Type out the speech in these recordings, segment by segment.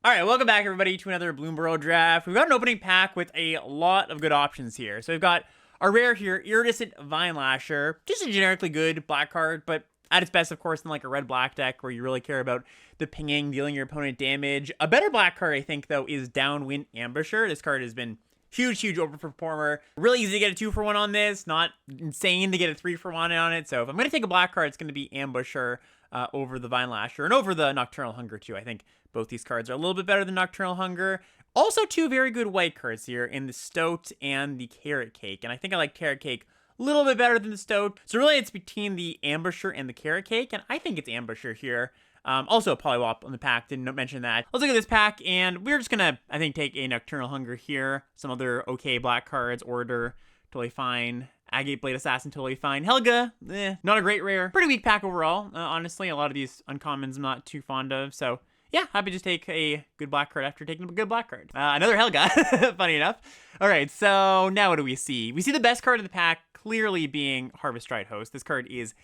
All right, welcome back, everybody, to another Bloomburrow draft. We've got an opening pack with a lot of good options here. So we've got our rare here, Iridescent Vine Lasher. Just a generically good black card, but at its best, of course, in like a red-black deck where you really care about the pinging, dealing your opponent damage. A better black card, I think, though, is Downwind Ambusher. This card has been huge overperformer. Really easy to get a 2-for-1 on this. Not insane to get a 3-for-1 on it. So if I'm going to take a black card, it's going to be Ambusher over the Vine Lasher and over the Nocturnal Hunger, too. I think both these cards are a little bit better than Nocturnal Hunger. Also, two very good white cards here in the Stoat and the Carrot Cake. And I think I like Carrot Cake a little bit better than the Stoat. So really, it's between the Ambusher and the Carrot Cake. And I think it's Ambusher here. Also, Polywop on the pack, didn't mention that. Let's look at this pack, and we're just gonna, I think, take a Nocturnal Hunger here. Some other okay black cards. Order, totally fine. Agate Blade Assassin, totally fine. Helga, not a great rare. Pretty weak pack overall, honestly. A lot of these uncommons I'm not too fond of, so yeah, happy to just take a good black card after taking a good black card. Another Helga, funny enough. All right, so now what do we see? We see the best card of the pack clearly being Harvest-Stride Host. This card is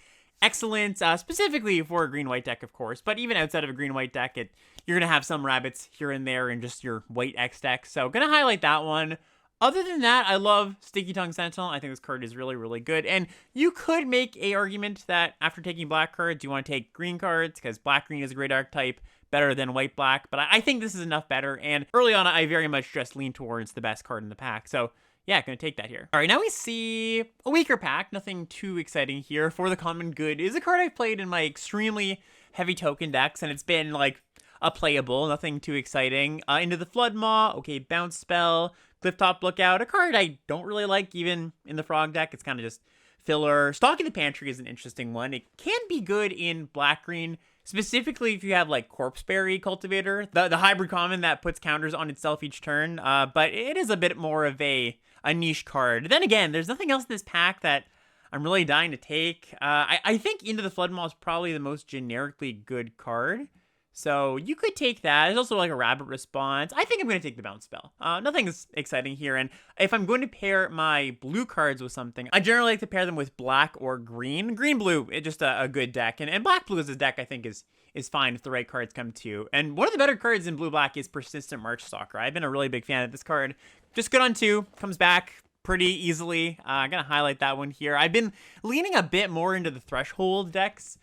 excellent, specifically for a green-white deck, of course, but even outside of a green-white deck, you're going to have some rabbits here and there in just your white X deck, so going to highlight that one. Other than that, I love Sticky Tongue Sentinel. I think this card is really, really good. And you could make a argument that after taking black cards, you want to take green cards, because black-green is a great archetype, better than white-black. But I think this is enough better. And early on, I very much just lean towards the best card in the pack. So yeah, gonna take that here. All right, now we see a weaker pack. Nothing too exciting here. For the Common Good is a card I've played in my extremely heavy token decks, and it's been like a playable, nothing too exciting. Into the Flood Maw, okay, Bounce Spell, Clifftop Lookout, a card I don't really like even in the Frog deck. It's kind of just filler. Stalking the Pantry is an interesting one. It can be good in black-green, specifically if you have like Corpseberry Cultivator, the hybrid common that puts counters on itself each turn, but it is a bit more of a niche card. Then again, there's nothing else in this pack that I'm really dying to take. I think Into the Flood Maw is probably the most generically good card. So you could take that. There's also like a Rabbit Response. I think I'm going to take the Bounce Spell. Nothing's exciting here. And if I'm going to pair my blue cards with something, I generally like to pair them with black or green. Green-blue, it's just a good deck. And black-blue as a deck, I think, is fine if the right cards come to you. And one of the better cards in blue-black is Persistent March Stalker. I've been a really big fan of this card. Just good on 2. Comes back pretty easily. I'm going to highlight that one here. I've been leaning a bit more into the Threshold decks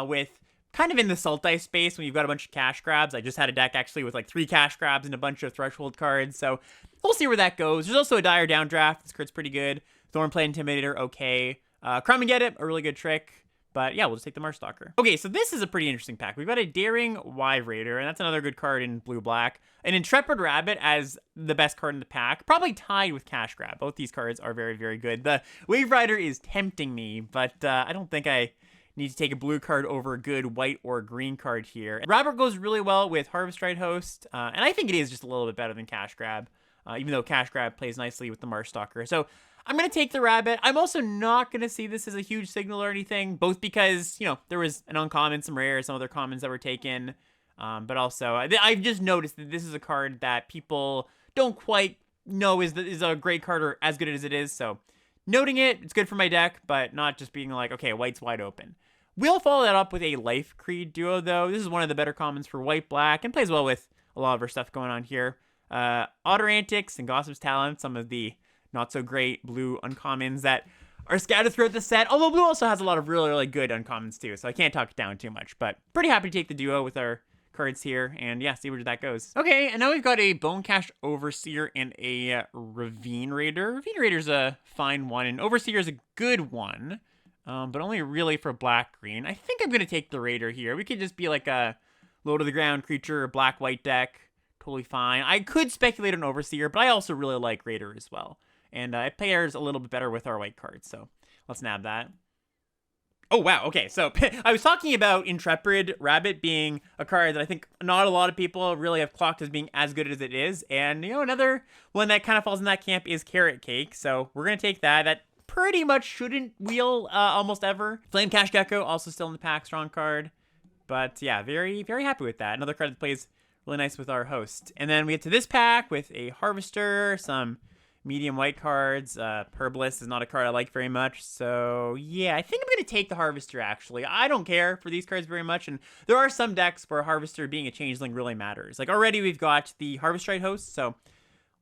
with kind of in the Sultai space when you've got a bunch of cash grabs. I just had a deck actually with like 3 cash grabs and a bunch of Threshold cards. So we'll see where that goes. There's also a Dire Downdraft. This card's pretty good. Thornplay Intimidator, okay. Crumb and Get It, a really good trick. But yeah, we'll just take the Marsh Stalker. Okay, so this is a pretty interesting pack. We've got a Daring Wave Raider, and that's another good card in blue-black. An Intrepid Rabbit as the best card in the pack, probably tied with Cash Grab. Both these cards are very, very good. The Wave Rider is tempting me, but I don't think I need to take a blue card over a good white or green card here. Rabbit goes really well with Harvest-Stride Host, and I think it is just a little bit better than Cash Grab, even though Cash Grab plays nicely with the Marsh Stalker. So I'm going to take the Rabbit. I'm also not going to see this as a huge signal or anything, both because, you know, there was an uncommon, some rare, some other commons that were taken, but also I've just noticed that this is a card that people don't quite know is a great card or as good as it is, so noting it, it's good for my deck, but not just being like, okay, white's wide open. We'll follow that up with a Life Creed duo, though. This is one of the better commons for white-black and plays well with a lot of our stuff going on here. Otter Antics and Gossip's Talent, some of the not-so-great blue uncommons that are scattered throughout the set. Although blue also has a lot of really, really good uncommons, too, so I can't talk it down too much. But pretty happy to take the duo with our cards here, and yeah, see where that goes. Okay, and now we've got a Bonecash Overseer and a Ravine Raider. Ravine Raider's a fine one, and Overseer's a good one. But only really for black-green. I think I'm going to take the Raider here. We could just be like a low-to-the-ground creature, black-white deck. Totally fine. I could speculate on Overseer, but I also really like Raider as well. And it pairs a little bit better with our white cards, so let's nab that. Oh, wow. Okay, so I was talking about Intrepid Rabbit being a card that I think not a lot of people really have clocked as being as good as it is. And, you know, another one that kind of falls in that camp is Carrot Cake. So we're going to take that. That pretty much shouldn't wheel almost ever. Flame Cash Gecko, also still in the pack, strong card. But yeah, very, very happy with that. Another card that plays really nice with our host. And then we get to this pack with a Harvester, some medium white cards. Herbalist is not a card I like very much. So, yeah, I think I'm going to take the Harvester, actually. I don't care for these cards very much. And there are some decks where Harvester being a changeling really matters. Like, already we've got the Harvestrite Host, so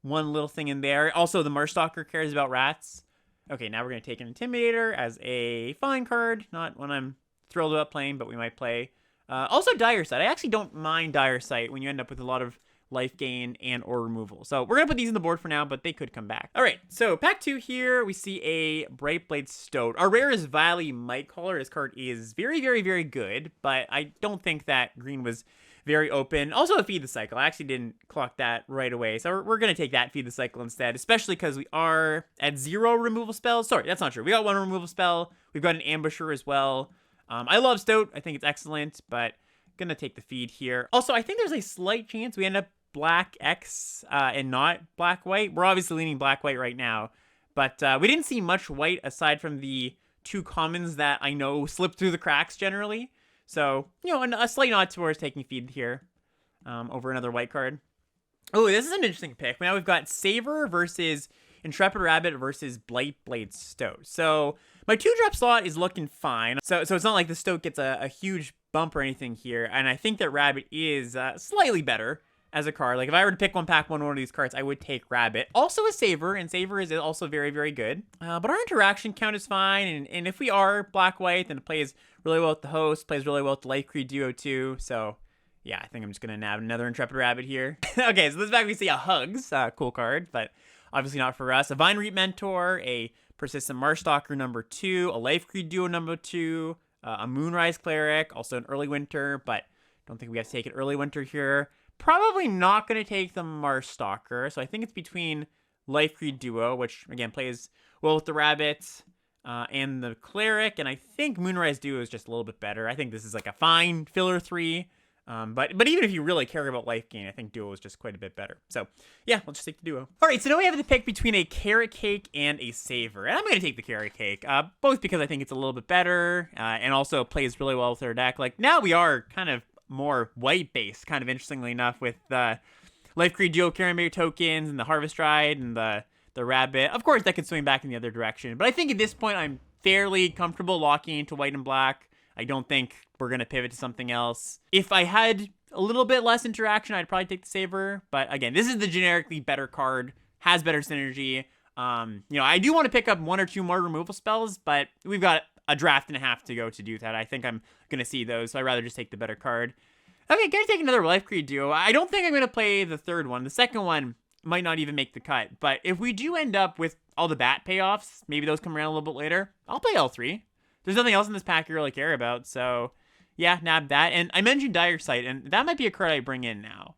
one little thing in there. Also, the Marstalker cares about rats. Okay, now we're going to take an Intimidator as a fine card. Not one I'm thrilled about playing, but we might play. Also, Dire Sight. I actually don't mind Dire Sight when you end up with a lot of life gain and or removal. So we're going to put these in the board for now, but they could come back. All right, so pack 2 here, we see a Brightblade Stoat. Our rare is Valley Might Caller. This card is very, very, very good, but I don't think that green was very open. Also a Feed the Cycle. I actually didn't clock that right away, so we're going to take that Feed the Cycle instead, especially because we are at 0 removal spells. Sorry, that's not true. We got 1 removal spell. We've got an Ambusher as well. I love Stoat. I think it's excellent, but going to take the feed here. Also, I think there's a slight chance we end up black X and not black white. We're obviously leaning black white right now, but we didn't see much white aside from the 2 commons that I know slip through the cracks generally. So, you know, a slight nod towards taking feed here over another white card. Oh, this is an interesting pick. Now we've got Saver versus Intrepid Rabbit versus Blightblade Stoat. So my 2-drop slot is looking fine. So it's not like the Stoat gets a huge bump or anything here. And I think that Rabbit is slightly better as a card. Like if I were to pick one of these cards, I would take Rabbit. Also a Saver, and Saver is also very, very good. But our interaction count is fine. And if we are black-white, then it plays really well with the host, plays really well with the Life Creed duo too. So yeah, I think I'm just going to nab another Intrepid Rabbit here. Okay, so this back we see a Hugs, cool card, but obviously not for us. A Vine Reap Mentor, a Persistent Marstalker number 2, a Life Creed duo number 2, a Moonrise Cleric, also an Early Winter, but don't think we have to take an Early Winter here. Probably not going to take the Marstalker, so I think it's between Life Creed duo, which again plays well with the Rabbit, and the Cleric, and I think Moonrise duo is just a little bit better. I think this is like a fine filler 3. But even if you really care about life gain, I think duo is just quite a bit better. So yeah, we'll just take the duo. All right, so now we have the pick between a Carrot Cake and a Saver, and I'm going to take the Carrot Cake, both because I think it's a little bit better, and also plays really well with our deck. Like now we are kind of more white based, kind of interestingly enough, with the Life Creed duo Carrier tokens and the Harvest Ride and the Rabbit. Of course, that could swing back in the other direction, but I think at this point I'm fairly comfortable locking into white and black. I don't think we're going to pivot to something else. If I had a little bit less interaction, I'd probably take the Saver. But again, this is the generically better card, has better synergy. You know, I do want to pick up 1 or 2 more removal spells, but we've got a draft and a half to go to do that. I think I'm going to see those, so I'd rather just take the better card. Okay, going to take another Life Creed duo. I don't think I'm going to play the third one. The second one might not even make the cut. But if we do end up with all the bat payoffs, maybe those come around a little bit later, I'll play all 3. There's nothing else in this pack you really care about, so yeah, nab that. And I mentioned Dire Sight, and that might be a card I bring in now,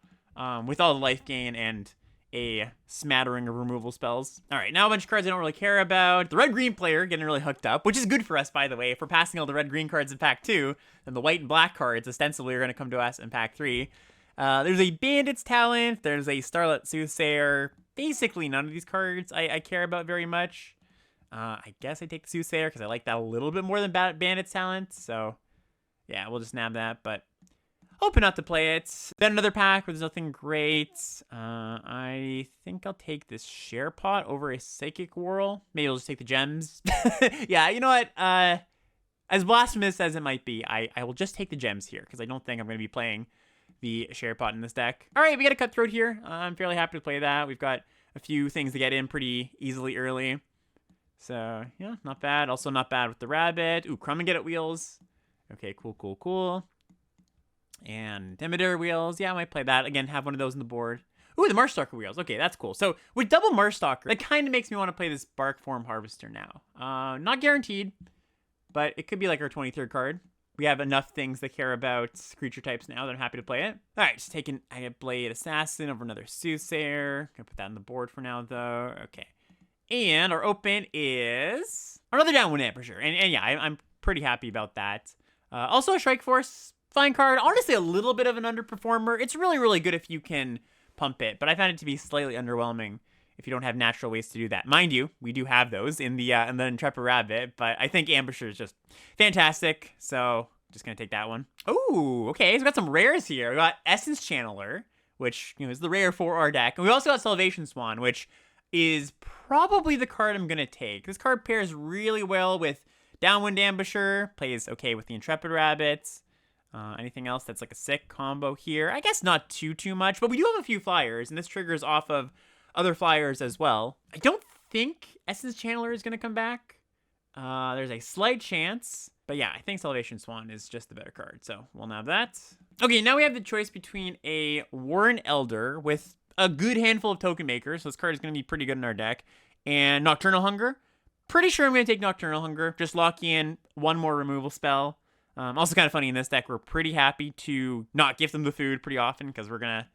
with all the life gain and a smattering of removal spells. All right, now a bunch of cards I don't really care about. The red-green player getting really hooked up, which is good for us, by the way. If we're passing all the red-green cards in pack 2, then the white and black cards ostensibly are going to come to us in pack 3. There's a Bandit's Talent. There's a Starlit Soothsayer. Basically, none of these cards I care about very much. I guess I take the Soothsayer because I like that a little bit more than Bandit's Talent. So, yeah, we'll just nab that, but hoping not to play it. Then another pack where there's nothing great. I think I'll take this Share Pot over a Psychic Whirl. Maybe I'll just take the gems. Yeah, you know what? As blasphemous as it might be, I will just take the gems here because I don't think I'm going to be playing the Share Pot in this deck. All right, we got a Cutthroat here. I'm fairly happy to play that. We've got a few things to get in pretty easily early. So, yeah, not bad. Also not bad with the Rabbit. Ooh, Crumb and Get It Wheels. Okay, cool. And Intimidator Wheels. Yeah, I might play that. Again, have one of those on the board. Ooh, the Marstalker Wheels. Okay, that's cool. So, with double Marstalker, that kind of makes me want to play this Bark Form Harvester now. Not guaranteed, but it could be like our 23rd card. We have enough things that care about creature types now that I'm happy to play it. All right, just taking Blade Assassin over another Soothsayer. Gonna put that on the board for now, though. Okay. And our open is another down-one Ambusher. And yeah, I'm pretty happy about that. Also a Strike Force, fine card. Honestly, a little bit of an underperformer. It's really, really good if you can pump it, but I found it to be slightly underwhelming if you don't have natural ways to do that. Mind you, we do have those in the Intrepid Rabbit, but I think Ambusher is just fantastic, so just gonna take that one. Oh, okay, so we got some rares here. We got Essence Channeler, which, you know, is the rare for our deck. And we also got Salvation Swan, which is probably the card I'm going to take. This card pairs really well with Downwind Ambusher, plays okay with the Intrepid Rabbits. Anything else that's like a sick combo here? I guess not too much, but we do have a few flyers, and this triggers off of other flyers as well. I don't think Essence Channeler is going to come back. There's a slight chance. But yeah, I think Salvation Swan is just the better card, so we'll have that. Okay, now we have the choice between a Warren Elder with a good handful of token makers, so this card is going to be pretty good in our deck, and Nocturnal Hunger. Pretty sure I'm going to take Nocturnal Hunger. Just lock in one more removal spell. Also kind of funny in this deck, we're pretty happy to not gift them the food pretty often because we're going to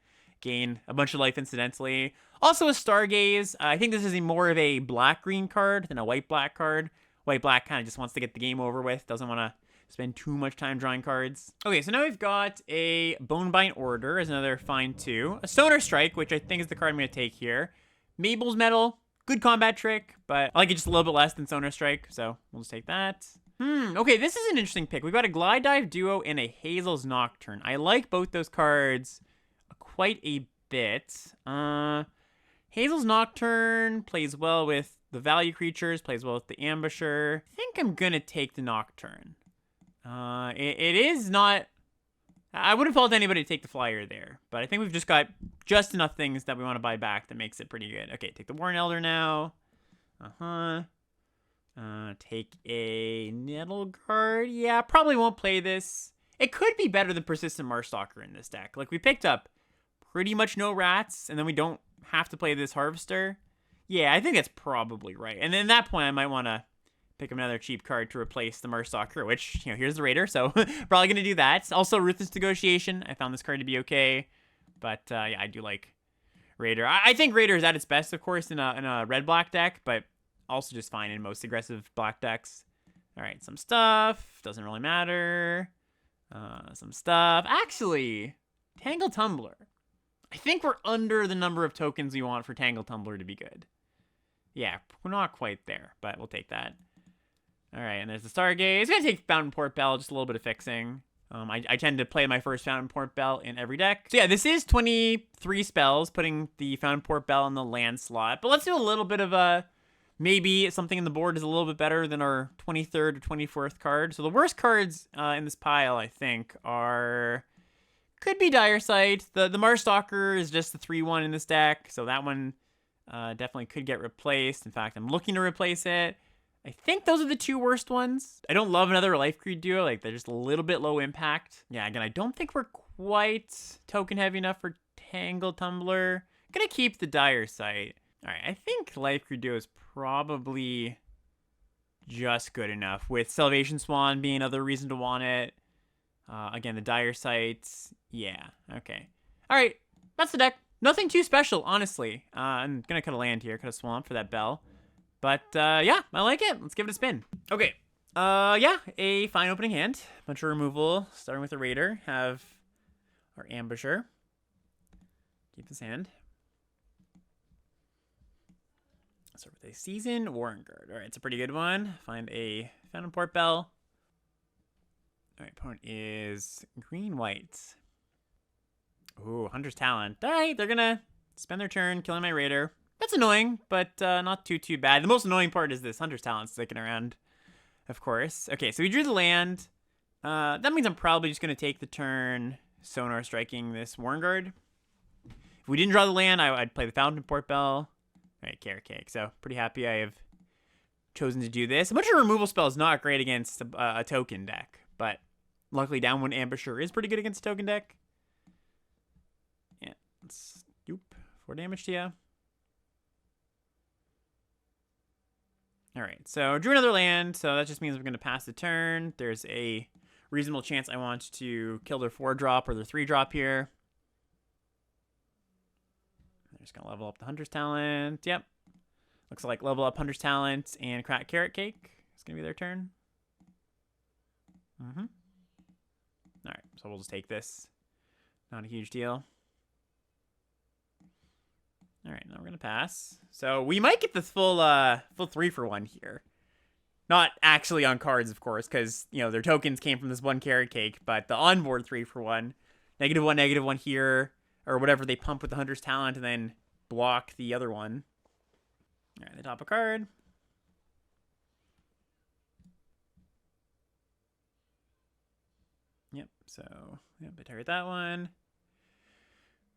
gain a bunch of life incidentally. Also a Stargaze. I think this is more of a black-green card than a white-black card. White-black kind of just wants to get the game over with. Doesn't want to spend too much time drawing cards. Okay, so now we've got a Bonebind Order as another find 2. A Sonar Strike, which I think is the card I'm going to take here. Mabel's Medal. Good combat trick, but I like it just a little bit less than Sonar Strike, so we'll just take that. Okay, this is an interesting pick. We've got a Glide Dive Duo and a Hazel's Nocturne. I like both those cards quite a bit. Hazel's Nocturne plays well with the value creatures, plays well with the Ambusher. I think I'm gonna take the Nocturne. It is not... I wouldn't fault anybody to take the flyer there, but I think we've just got just enough things that we want to buy back that makes it pretty good. Okay, take the Warren Elder now. Take a Nettle Guard. Yeah, probably won't play this. It could be better than Persistent Marstalker in this deck. Like, we picked up pretty much no rats, and then we don't have to play this Harvester. Yeah, I think that's probably right. And then at that point, I might want to pick up another cheap card to replace the Marstalker, which, you know, here's the Raider, so probably going to do that. Also, Ruthless Negotiation. I found this card to be okay, but yeah, I do like Raider. I think Raider is at its best, of course, in a red-black deck, but also just fine in most aggressive black decks. All right, some stuff. Doesn't really matter. Some stuff. Actually, Tangle Tumbler. I think we're under the number of tokens we want for Tangle Tumbler to be good. Yeah, we're not quite there, but we'll take that. All right, and there's the Stargaze. It's going to take Fountain Port Bell, just a little bit of fixing. I tend to play my first Fountain Port Bell in every deck. So yeah, this is 23 spells, putting the Fountain Port Bell in the land slot. But let's do a little bit of a... Maybe something in the board is a little bit better than our 23rd or 24th card. So the worst cards in this pile, I think, are... Could be Dire Sight. The Marstalker is just the 3-1 in this deck, so that one definitely could get replaced. In fact, I'm looking to replace it. I think those are the two worst ones. I don't love another Life Creed Duo. Like, they're just a little bit low impact. Yeah, again, I don't think we're quite token heavy enough for Tangle Tumbler. Gonna keep the Dire Sight. All right, I think Life Creed Duo is probably just good enough, with Salvation Swan being another reason to want it. Again, the Dire Sights. Yeah, okay. All right, that's the deck. Nothing too special, honestly. I'm going to cut a land here, cut a swamp for that bell. But, yeah, I like it. Let's give it a spin. Okay, yeah, a fine opening hand. Bunch of removal, starting with the Raider. Have our Ambusher. Keep this hand. Start with a Seasoned Warren Guard. All right, it's a pretty good one. Find a Fountain Port Bell. All right, opponent is green-white. Ooh, Hunter's Talent. All right, they're going to spend their turn killing my Raider. That's annoying, but not too bad. The most annoying part is this Hunter's Talent sticking around, of course. Okay, so we drew the land. That means I'm probably just going to take the turn Sonar Striking this Warren Guard. If we didn't draw the land, I'd play the Fountain Port Bell. All right, Carrot Cake. So pretty happy I have chosen to do this. A bunch of removal spells not great against a token deck, but luckily Downwind Ambusher is pretty good against a token deck. Yeah, let's 4 damage to you. All right, so drew another land, so that just means we're going to pass the turn. There's a reasonable chance I want to kill their 4-drop or their 3-drop here. They're just going to level up the Hunter's Talent. Yep. Looks like level up Hunter's Talent and crack Carrot Cake. It's going to be their turn. All right, so we'll just take this. Not a huge deal. All right, now we're going to pass. So we might get the full 3-for-1 here. Not actually on cards, of course, because, you know, their tokens came from this one Carrot Cake, but the onboard 3-for-1. -1, -1 here, or whatever they pump with the Hunter's Talent and then block the other one. All right, they top a card. Yep, so, yep, I target that one.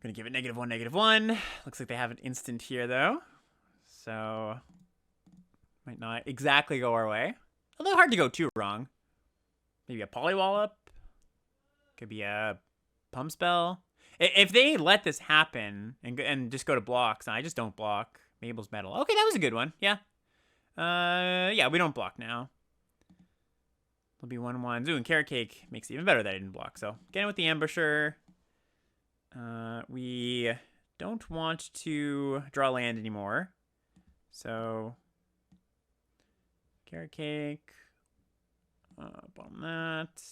Gonna give it -1, -1. Looks like they have an instant here, though. So, might not exactly go our way. Although hard to go too wrong. Maybe a Polywallop. Could be a Pump Spell. If they let this happen and just go to blocks, and I just don't block. Mabel's Metal. Okay, that was a good one. Yeah. Yeah, we don't block now. It'll be 1/1. Ooh, and Carrot Cake makes it even better that I didn't block. So, get in with the Ambusher. We don't want to draw land anymore. So, Carrot Cake. Bomb that.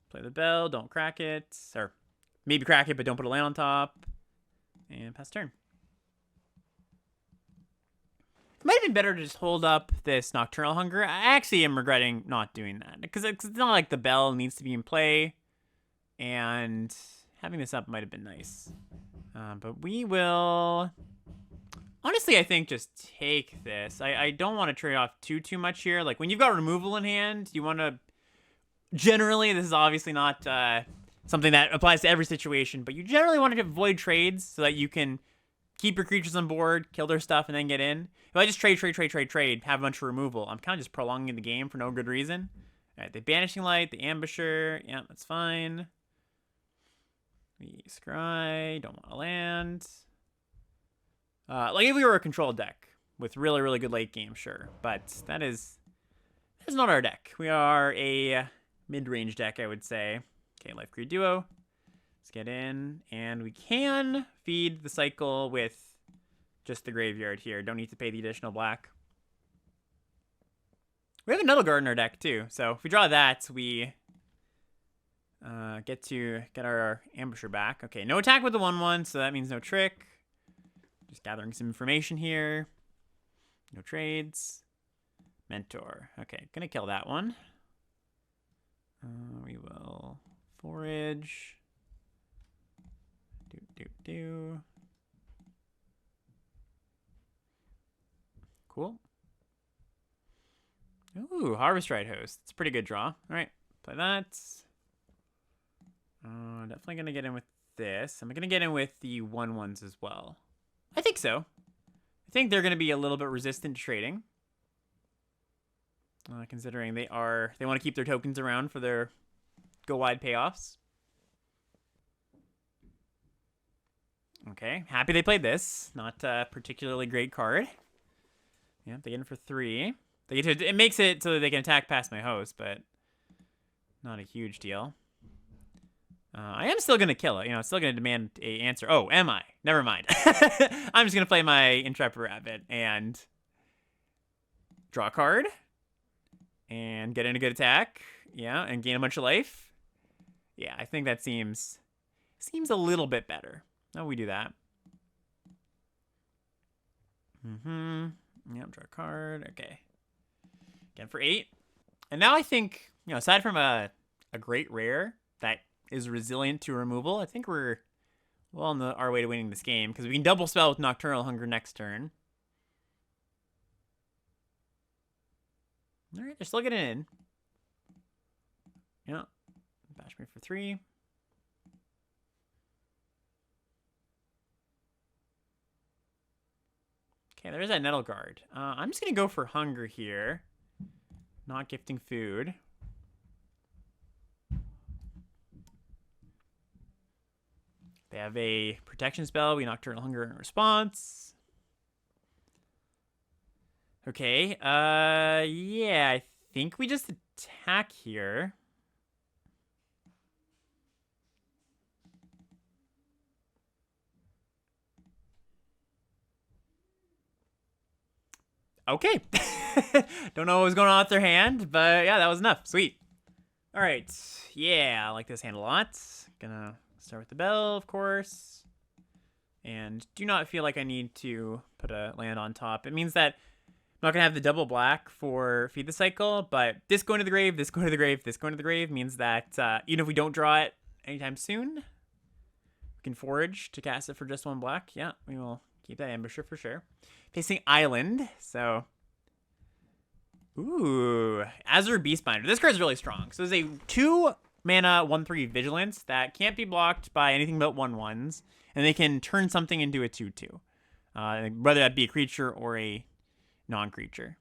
Play the bell. Don't crack it. Or maybe crack it, but don't put a land on top. And pass turn. It might have been better to just hold up this Nocturnal Hunger. I actually am regretting not doing that. Because it's not like the bell needs to be in play. And having this up might have been nice. But we will... Honestly, I think just take this. I don't want to trade off too much here. Like, when you've got removal in hand, you want to... Generally, this is obviously not something that applies to every situation, but you generally want to avoid trades so that you can keep your creatures on board, kill their stuff, and then get in. If I just trade, have a bunch of removal, I'm kind of just prolonging the game for no good reason. All right, the Banishing Light, the Ambusher. Yeah, that's fine. We scry. Don't want to land. Like if we were a control deck with really good late game, sure. But that is not our deck. We are a mid-range deck, I would say. Okay, Life Creed Duo. Let's get in. And we can feed the cycle with just the graveyard here. Don't need to pay the additional black. We have a Nettle Guard in our deck, too. So if we draw that, we get our Ambusher back. Okay, no attack with the 1/1, so that means no trick. Just gathering some information here. No trades. Mentor. Okay, gonna kill that one. We will forage. Cool. Ooh, Harvest Rite Host. It's a pretty good draw. All right, play that. Definitely gonna get in with this. I'm gonna get in with the 1/1s as well. I think so. I think they're gonna be a little bit resistant to trading. Considering they want to keep their tokens around for their go wide payoffs. Okay, happy they played this. Not a particularly great card. Yeah, they get in for 3. They get to, it makes it so that they can attack past my host, but not a huge deal. I am still gonna kill it. You know, still gonna demand a answer. Oh, am I? Never mind. I'm just gonna play my Intrepid Rabbit and draw a card. And get in a good attack. Yeah, and gain a bunch of life. Yeah, I think that seems a little bit better. Oh, we do that. Yep, draw a card. Okay. Again for 8. And now I think, you know, aside from a great rare that is resilient to removal, I think we're well on our way to winning this game. Because we can double spell with Nocturnal Hunger next turn. All right, they're still getting in. Yeah. Bash me for 3. Okay, there's that Nettle Guard. I'm just going to go for Hunger here. Not gifting food. They have a protection spell. We Nocturnal Hunger in response. Okay, yeah, I think we just attack here. Okay. Don't know what was going on with their hand, but yeah, that was enough. Sweet. All right, yeah, I like this hand a lot. Gonna start with the bell, of course. And do not feel like I need to put a land on top. It means that I'm not going to have the double black for Feed the Cycle, but this going to the grave, this going to the grave, this going to the grave means that even if we don't draw it anytime soon, we can forage to cast it for just 1 black. Yeah, we will Keep that Ambusher for sure. Facing Island, so... Ooh, Azure Beastbinder. This card's really strong. So there's a 2-mana 1/3 Vigilance that can't be blocked by anything but 1/1s, and they can turn something into a 2/2, whether that be a creature or a non-creature.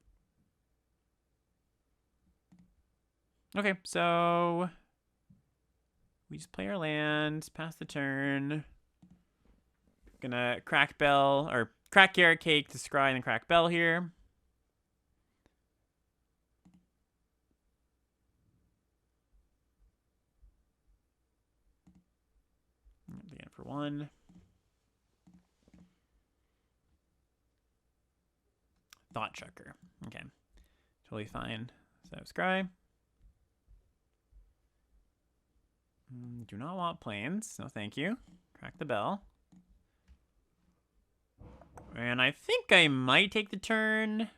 Okay, so we just play our land, pass the turn. Gonna crack Bell or crack Carrot Cake to scry and then crack Bell here. Again for 1. Thought Chucker. Okay. Totally fine. So scry. Do not want planes. No, thank you. Crack the Bell. And I think I might take the turn.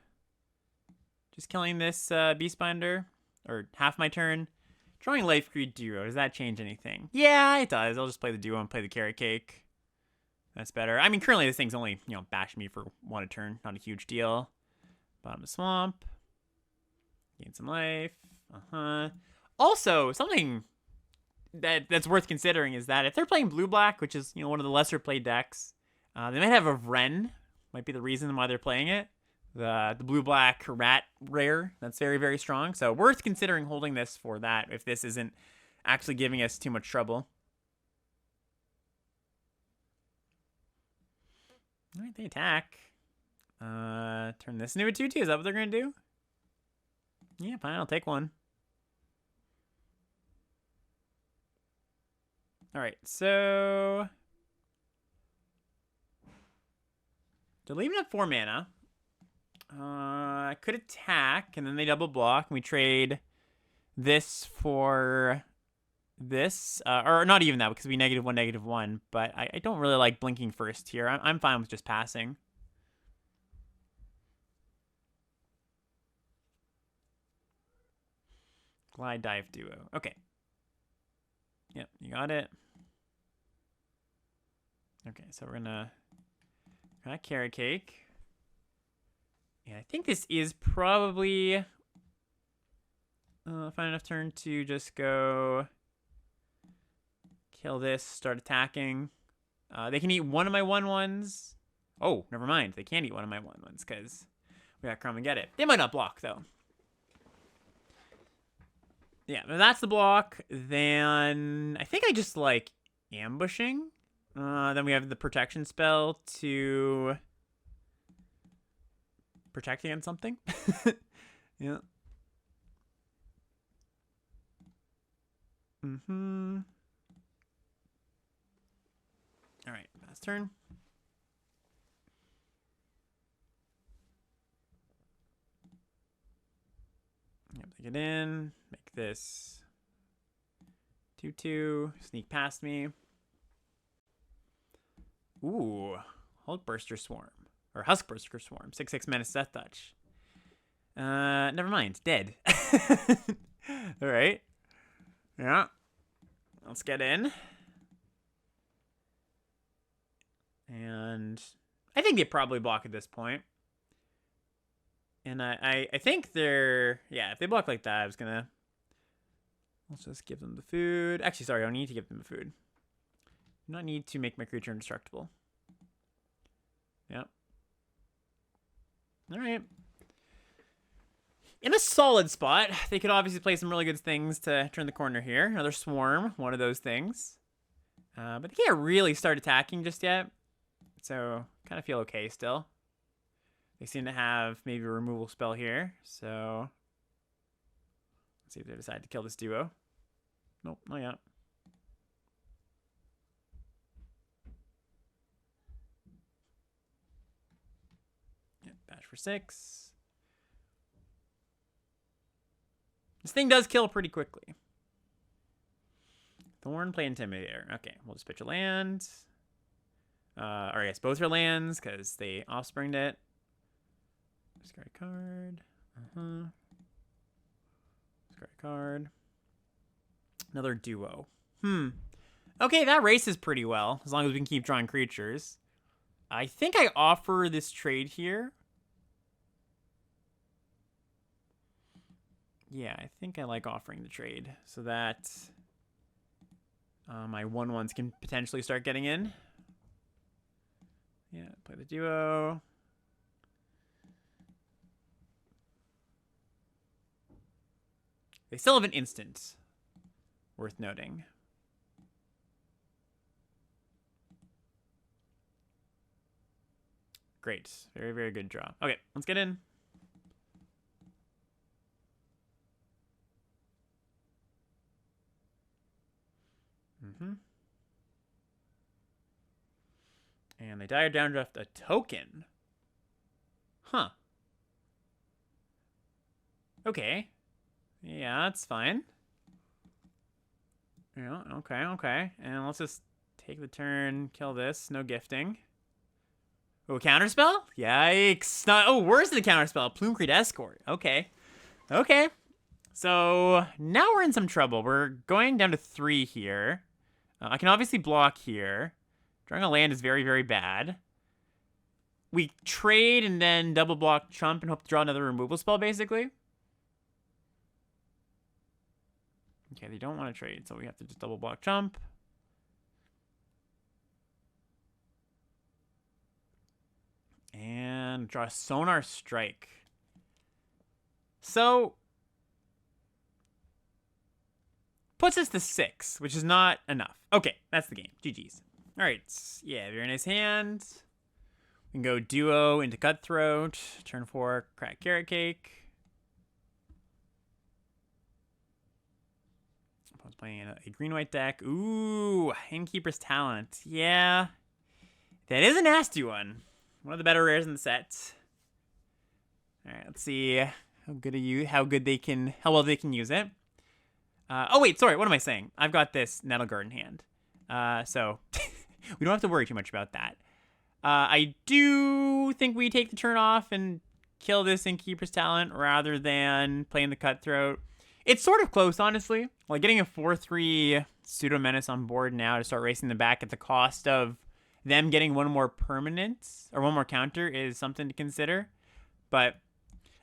Just killing this Beastbinder. Or half my turn. Drawing Life Creed Duo. Does that change anything? Yeah, it does. I'll just play the Duo and play the Carrot Cake. That's better. I mean, currently this thing's only, bashing me for 1 a turn. Not a huge deal. Bottom of Swamp. Gain some life. Also, something that's worth considering is that if they're playing blue-black, which is, one of the lesser played decks, they might have a Wren. Might be the reason why they're playing it. The blue-black rat rare. That's very, very strong. So worth considering holding this for that if this isn't actually giving us too much trouble. All right, they attack. Turn this into a 2/2. Is that what they're going to do? Yeah, fine. I'll take 1. All right, so... They're leaving at 4 mana. I could attack, and then they double block, and we trade this for this. Or not even that, because we -1, -1. But I don't really like blinking first here. I'm fine with just passing. Glide Dive Duo. Okay. Yep, you got it. Okay, so we're gonna Carrot Cake. Yeah, I think this is probably fine enough turn to just go kill this, start attacking. They can eat one of my 1/1s. Oh, never mind. They can't eat one of my 1/1s because we got Come and Get It. They might not block though. Yeah, that's the block. Then I think I just like ambushing. Then we have the protection spell to protect against something. Yeah. All right, last turn. Yep, take it in. Make this 2/2. Sneak past me. Ooh, Hulkburster Swarm. Or Huskburster Swarm. 6/6 Menace Death Touch. Never mind. Dead. Alright. Yeah. Let's get in. And I think they probably block at this point. And I think they're... Yeah, if they block like that, I was gonna... Let's just give them the food. Actually, sorry, I don't need to give them the food. Do not need to make my creature indestructible. Yep. Alright. In a solid spot. They could obviously play some really good things to turn the corner here. Another Swarm, one of those things. But they can't really start attacking just yet. So, kind of feel okay still. They seem to have maybe a removal spell here. So, let's see if they decide to kill this duo. Nope, not yet. Yep, bash for 6. This thing does kill pretty quickly. Thorn, play Intimidator. Okay, we'll just pitch a land. Or yes, both are lands because they offspringed it. Discard a card. Discard a card. Another duo. Okay, that races pretty well as long as we can keep drawing creatures. I think I offer this trade here. Yeah, I think I like offering the trade so that my 1/1s can potentially start getting in. Yeah, play the duo. They still have an instant. Worth noting. Great. Very, very good draw. Okay, let's get in. And they dire downdraft a token. Huh. Okay. Yeah, that's fine. Yeah, okay. And let's just take the turn, kill this. No gifting. Oh, counterspell? Yikes. Where's the counterspell? Plume-Creed Escort. Okay. So now we're in some trouble. We're going down to 3 here. I can obviously block here. Drawing a land is very, very bad. We trade and then double block Chump and hope to draw another removal spell, basically. Okay, they don't want to trade, so we have to just double block Chump. And draw Sonar Strike. So puts us to 6, which is not enough. Okay, that's the game. GG's. All right, yeah, very nice hand. We can go duo into Cutthroat. Turn 4, crack Carrot Cake. Opponent's playing a green-white deck. Ooh, Innkeeper's Talent. Yeah, that is a nasty one. One of the better rares in the set. All right, let's see how well they can use it. Oh wait, sorry, what am I saying? I've got this Nettle Guard in hand. So we don't have to worry too much about that. I do think we take the turn off and kill this Innkeeper's Talent rather than playing the Cutthroat. It's sort of close, honestly. Like getting a 4/3 Pseudo Menace on board now to start racing them back at the cost of them getting one more permanent or one more counter is something to consider. But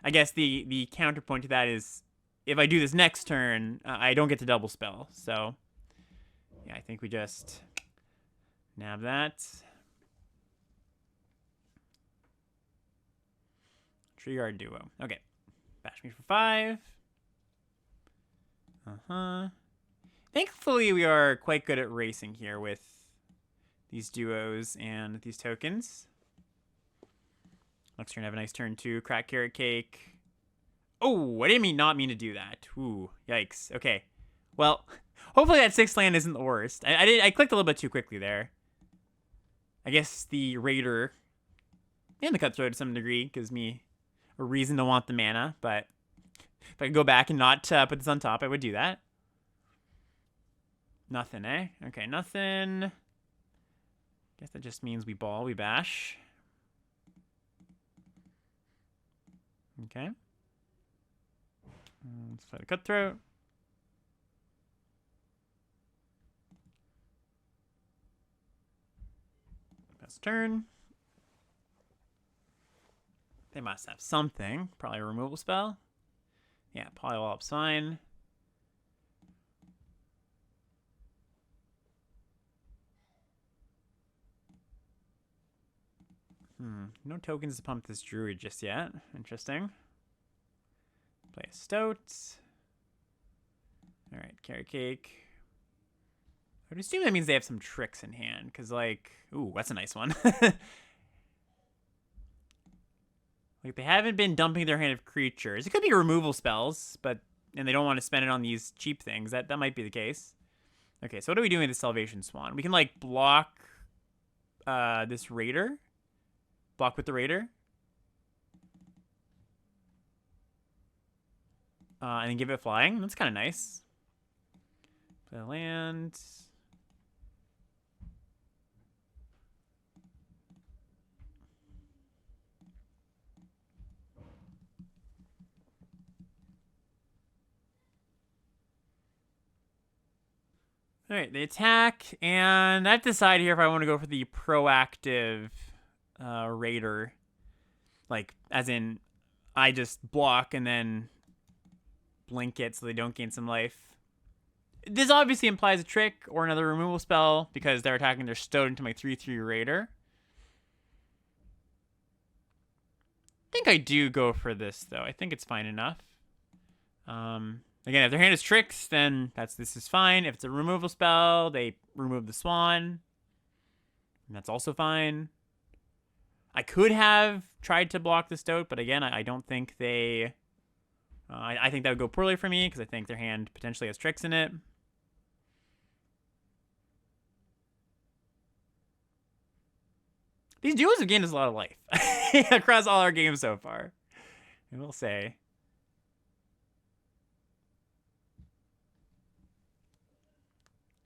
I guess the counterpoint to that is if I do this next turn, I don't get to double spell. So yeah, I think we just nab that. Tree Guard Duo. Okay. Bash me for 5. Thankfully, we are quite good at racing here with these duos and these tokens. Next turn, have a nice turn too. Crack Carrot Cake. Oh, I didn't not mean to do that. Ooh, yikes. Okay. Well, hopefully that 6th land isn't the worst. I clicked a little bit too quickly there. I guess the Raider and the Cutthroat to some degree gives me a reason to want the mana, but if I could go back and not put this on top, I would do that. Nothing, eh? Okay, nothing. Guess that just means we bash. Okay. Let's play the Cutthroat. Best turn. They must have something. Probably a removal spell. Yeah, Polywallop's fine. No tokens to pump this Druid just yet. Interesting. Play a Stoat. Alright, Carrot Cake. I would assume that means they have some tricks in hand, because, like... Ooh, that's a nice one. Like, they haven't been dumping their hand of creatures. It could be removal spells, and they don't want to spend it on these cheap things. That might be the case. Okay, so what are we doing with the Salvation Swan? We can, like, block this Raider. Block with the Raider. And then give it flying. That's kind of nice. Play land. All right, they attack, and I have to decide here if I want to go for the proactive Raider. Like, as in, I just block and then blink it so they don't gain some life. This obviously implies a trick or another removal spell because they're attacking their Stoat into my 3/3 Raider. I think I do go for this, though. I think it's fine enough. Again, if their hand is tricks, then this is fine. If it's a removal spell, they remove the Swan. And that's also fine. I could have tried to block the Stoat, but again, I don't think they... I think that would go poorly for me because I think their hand potentially has tricks in it. These duos have gained us a lot of life across all our games so far, I will say.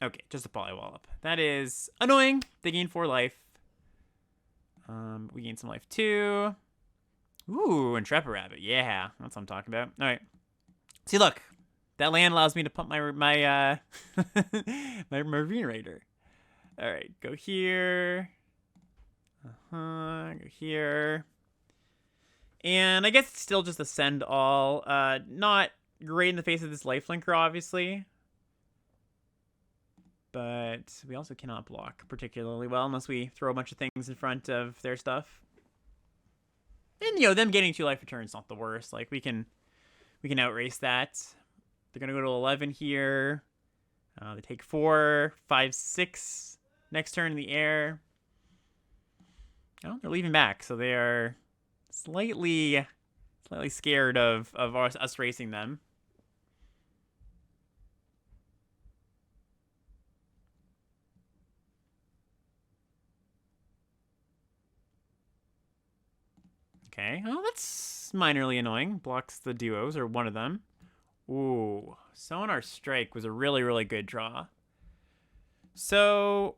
Okay, just a Polywallop. That is annoying. They gain 4 life. We gain some life too. Ooh, Intrepid Rabbit. Yeah, that's what I'm talking about. All right. See, look. That land allows me to pump my my Marine Raider. All right, go here. Go here. And I guess it's still just a send all. Not great in the face of this lifelinker, obviously. But we also cannot block particularly well unless we throw a bunch of things in front of their stuff. And, you know, them getting 2 life returns not the worst. Like, we can outrace that. They're going to go to 11 here. They take 4, 5, 6 next turn in the air. Oh, they're leaving back, so they are slightly scared of us racing them. Okay, well, that's minorly annoying. Blocks the duos, or one of them. Ooh, Sonar Strike was a really good draw. So,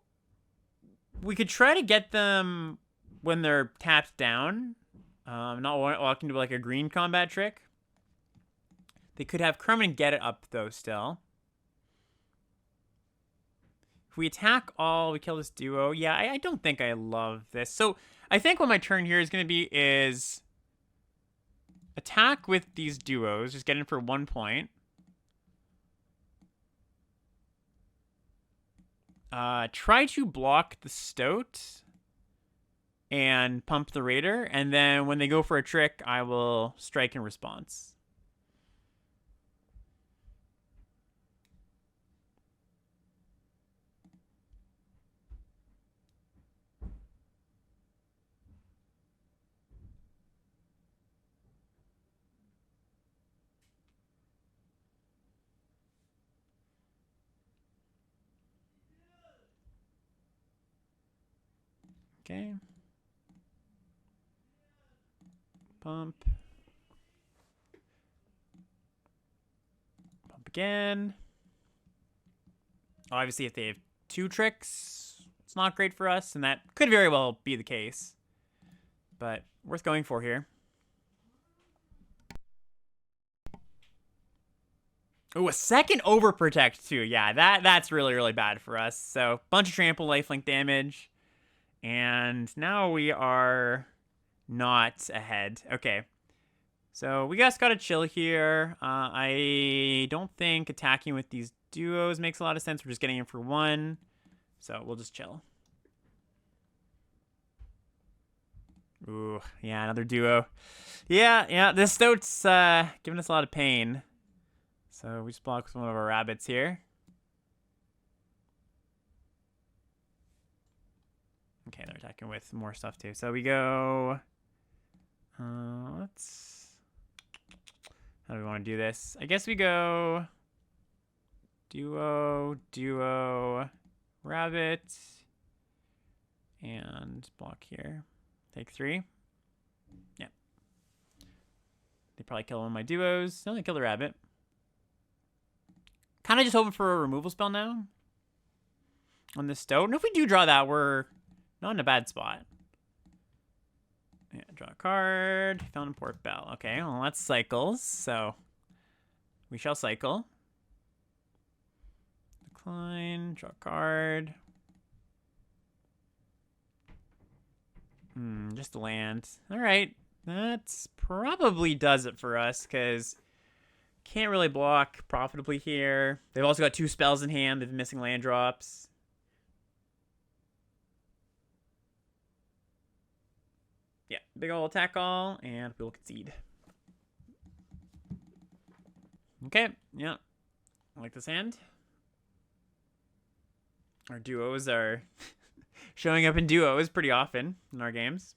we could try to get them when they're tapped down. Not walking to like a green combat trick. They could have Kerman get it up, though, still. If we attack all, we kill this duo. Yeah, I don't think I love this. So, I think what my turn here is going to be is attack with these duos. Just get in for 1 point. Try to block the Stoat and pump the Raider. And then when they go for a trick, I will strike in response. Okay. Pump. Pump again. Obviously, if they have 2 tricks, it's not great for us, and that could very well be the case. But worth going for here. Oh, a second overprotect too. Yeah, that's really bad for us. So, bunch of trample, lifelink damage. And now we are not ahead. Okay. So we just gotta chill here. I don't think attacking with these duos makes a lot of sense. We're just getting in for 1. So we'll just chill. Ooh, yeah, another duo. Yeah, this Stoat's giving us a lot of pain. So we just block with one of our rabbits here. Okay, they're attacking with more stuff too. So we go... let's... How do we want to do this? I guess we go... Duo, rabbit, and block here. Take 3. Yeah. They probably kill one of my duos. No, they kill the rabbit. Kind of just hoping for a removal spell now on this Stoat. And if we do draw that, we're not in a bad spot. Yeah, draw a card. Found Port Bell. Okay, well, that's cycles, so we shall cycle. Decline, draw a card. Just a land. All right. That's probably does it for us, because can't really block profitably here. They've also got 2 spells in hand. They've been missing land drops. Yeah, big ol' attack all, and we'll concede. Okay, yeah. I like this hand. Our duos are showing up in duos pretty often in our games.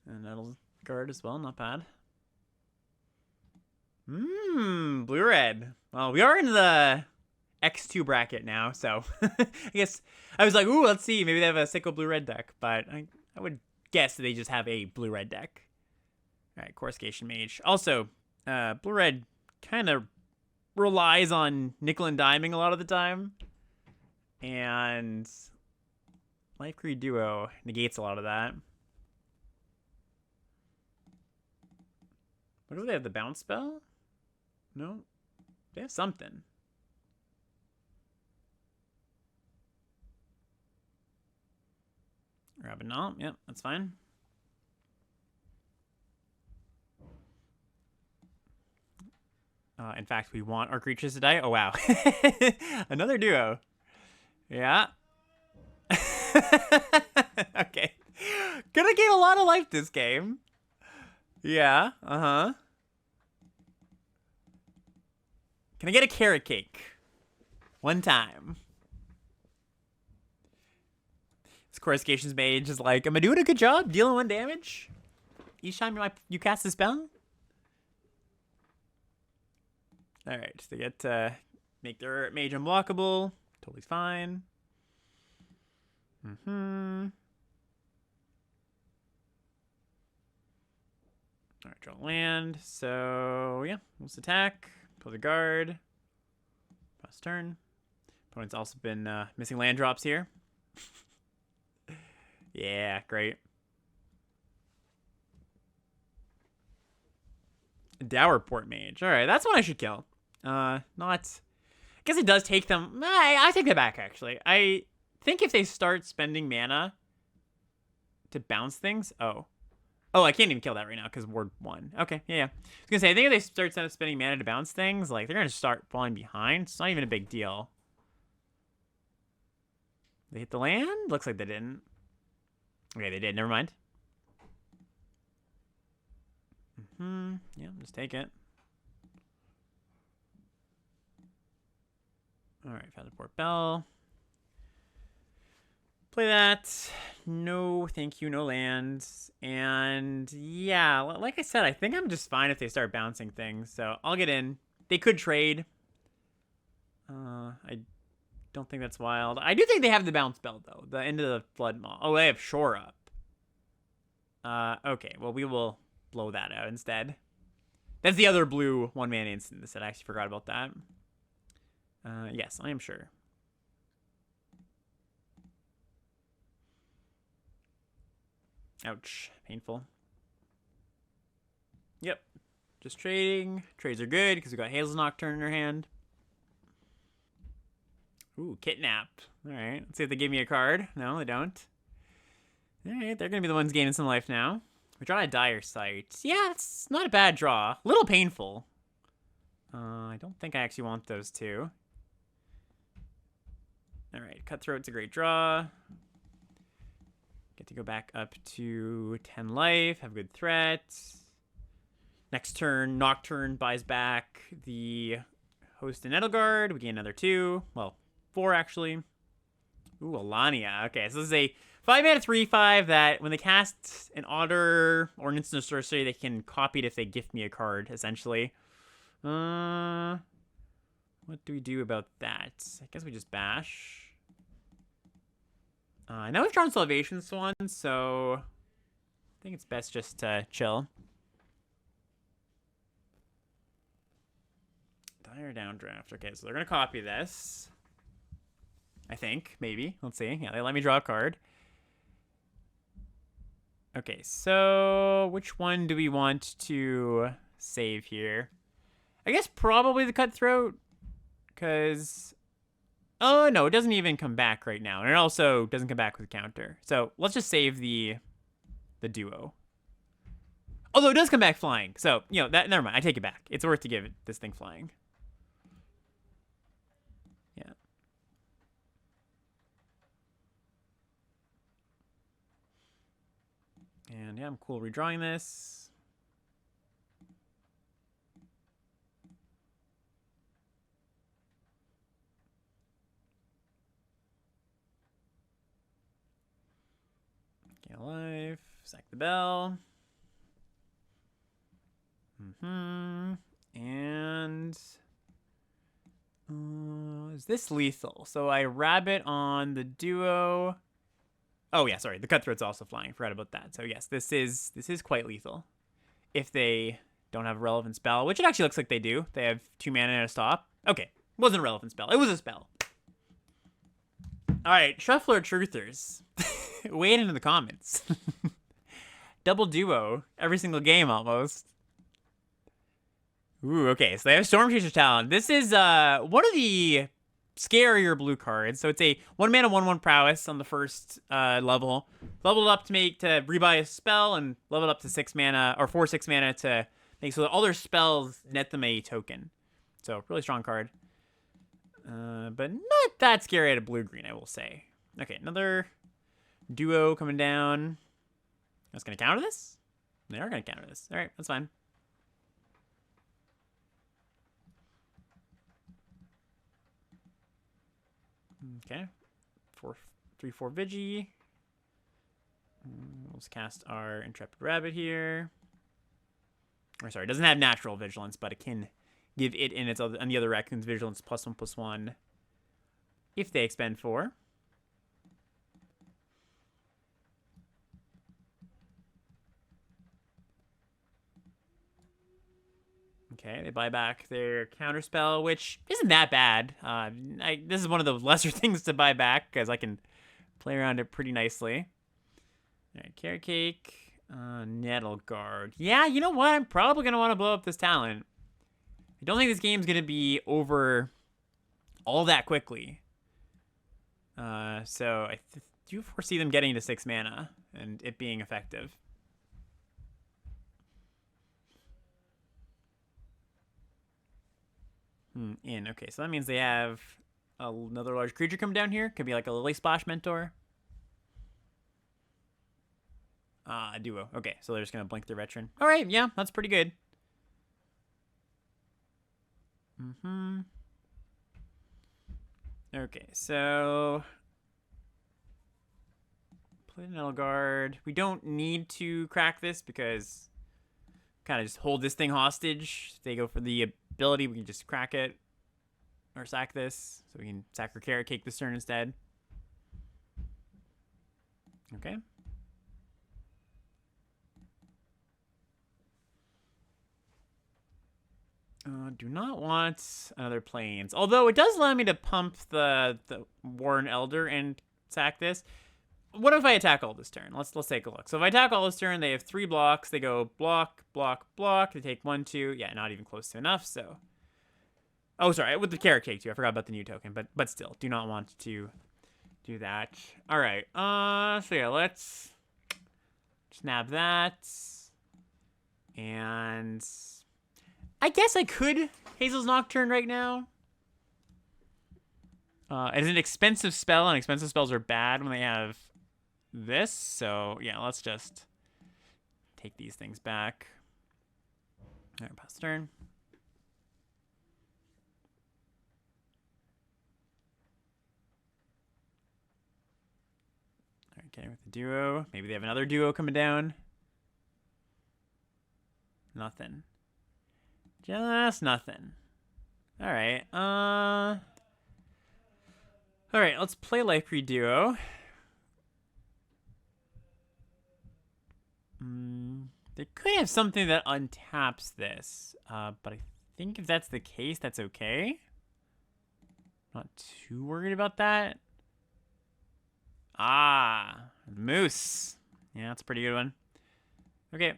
And that'll guard as well, not bad. Blue-red. Well, we are in the X2 bracket now, so I guess I was like, ooh, let's see. Maybe they have a Sicko blue-red deck, but I would guess that they just have a blue-red deck. All right, Coruscation Mage. Also, blue-red kind of relies on nickel and diming a lot of the time, and Life Creed Duo negates a lot of that. Looks like they have the bounce spell. No, they have something. Rabinal, yep, that's fine. In fact, we want our creatures to die. Oh, wow. Another duo. Yeah. Okay. Gonna gain a lot of life this game. Yeah, uh-huh. Can I get a carrot cake? One time. This Coruscation's Mage is like, am I doing a good job dealing 1 damage each time you cast a spell? Alright, they get to make their mage unblockable. Totally fine. Alright, draw land. So, yeah, let's attack. Pull the guard. Pass turn. Opponent's also been missing land drops here. Yeah, great. Dowerport Mage. Alright, that's one I should kill. Not... I guess it does take them... I take that back, actually. I think if they start spending mana to bounce things... Oh, I can't even kill that right now because ward 1. Okay, yeah. I was going to say, I think if they start spending mana to bounce things, like, they're going to start falling behind. It's not even a big deal. They hit the land? Looks like they didn't. Okay, they did. Never mind. Yeah, just take it. Alright, Featherport Bell. Play that. No, thank you, no lands. And yeah, like I said, I think I'm just fine if they start bouncing things. So I'll get in. They could trade. I don't think that's wild. I do think they have the bounce bell, though. The end of the Flood Maw. Oh, they have Shore Up. Okay, well, we will blow that out instead. That's the other blue 1-mana instant. I actually forgot about that. Yes, I am sure. Ouch. Painful. Yep. Just trading. Trades are good because we got Hazel's Nocturne in our hand. Ooh, Kidnap. Alright, let's see if they give me a card. No, they don't. Alright, they're going to be the ones gaining some life now. We draw a Dire Sight. Yeah, it's not a bad draw. A little painful. I don't think I actually want those two. Alright, Cutthroat's a great draw. Get to go back up to 10 life. Have a good threat. Next turn, Nocturne buys back the Host and Edelgard. We gain another 2. Well, 4 actually. Ooh, Alania. Okay, so this is a 5-mana 3/5 that when they cast an Otter or an instant sorcery, they can copy it if they gift me a card, essentially. What do we do about that? I guess we just bash. Now we've drawn Salvation Swan, so I think it's best just to chill. Dire Downdraft. Okay, so they're going to copy this. I think, maybe. Let's see. Yeah, they let me draw a card. Okay, so which one do we want to save here? I guess probably the Cutthroat, because Oh, no, it doesn't even come back right now. And it also doesn't come back with counter. So let's just save the duo. Although it does come back flying. So, you know, that never mind. I take it back. It's worth to give this thing flying. Yeah. And yeah, I'm cool redrawing this. Get life. Sack the bell. And is this lethal? So I rabbit on the duo. Oh yeah, sorry. The cutthroat's also flying. Forgot about that. So yes, this is quite lethal. If they don't have a relevant spell, which it actually looks like they do. They have 2 mana and a stop. Okay, wasn't a relevant spell. It was a spell. All right, Shuffler Truthers. Weigh it into the comments. Double duo every single game almost. Ooh, okay, so they have Storm Chaser's Talon. This is one of the scarier blue cards. So it's a 1 mana 1/1 prowess on the first level. Leveled up to rebuy a spell, and leveled up to 6 mana or 4/6 mana to make so that all their spells net them a token. So really strong card. But not that scary at a blue-green, I will say. Okay, another duo coming down. That's gonna counter this? They are gonna counter this. Alright, that's fine. Okay. 3/4 Vigi. Let's cast our Intrepid Rabbit here. Or sorry, it doesn't have natural vigilance, but it can give it and the other raccoons vigilance +1/+1 if they expend 4. Okay, they buy back their counterspell, which isn't that bad. This is one of the lesser things to buy back because I can play around it pretty nicely. All right, Carrot Cake, Nettle Guard. Yeah, you know what? I'm probably going to want to blow up this talent. I don't think this game's going to be over all that quickly. So I do foresee them getting to 6 mana and it being effective. Okay, so that means they have another large creature come down here. Could be like a Lily Splash Mentor. Duo. Okay, so they're just going to blink their veteran. All right, yeah, that's pretty good. Okay, so play Nettle Guard. We don't need to crack this because kind of just hold this thing hostage. If they go for the ability, we can just crack it or sack this. So we can sack our Carrot Cake this turn instead. Okay. Do not want another Plains. Although it does allow me to pump the Warren Elder and sack this. What if I attack all this turn? Let's take a look. So if I attack all this turn, they have 3 blocks. They go block, block, block. They take 1, 2. Yeah, not even close to enough. So, oh, sorry, with the Carrot Cake too. I forgot about the new token, but still, do not want to do that. All right. So yeah, let's snap that, and I guess I could Hazel's Nocturne right now. It's an expensive spell, and expensive spells are bad when they have this. So yeah, let's just take these things back. All right, pass turn. All right, getting with the duo. Maybe they have another duo coming down. Nothing. Just nothing. All right. All right, let's play Life Creed Duo. They could have something that untaps this, but I think if that's the case, that's okay. Not too worried about that. Moose. Yeah, that's a pretty good one. Okay.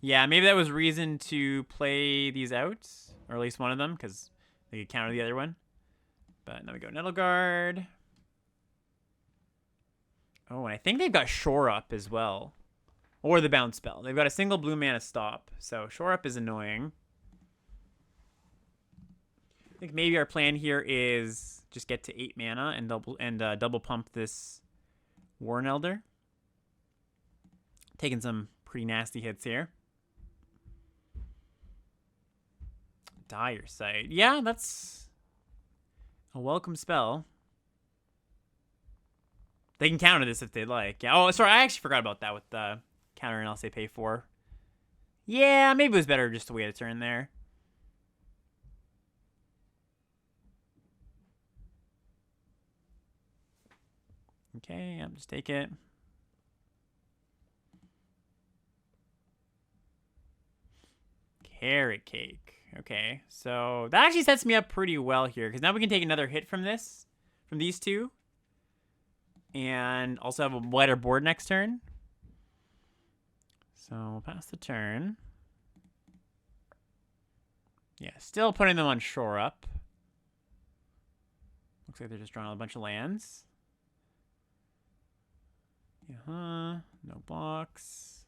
Yeah, maybe that was reason to play these out, or at least one of them, because They could counter the other one. But now we go Nettle Guard. Oh, and I think they've got Shore Up as well. Or the Bounce Spell. They've got a single blue mana stop. So Shore Up is annoying. I think maybe our plan here is just get to 8 mana and double pump this Warren Elder. Taking some pretty nasty hits here. Dire Sight. Yeah, that's a welcome spell. They can counter this if they'd like. Yeah. Oh, sorry. I actually forgot about that with the counter and else they pay for. Yeah, maybe it was better just to wait a turn there. Okay, I'll just take it. Carrot Cake. Okay, so that actually sets me up pretty well here because now we can take another hit from these two. And also have a wider board next turn. So we'll pass the turn. Yeah, still putting them on Shore Up. Looks like they're just drawing a bunch of lands. No blocks.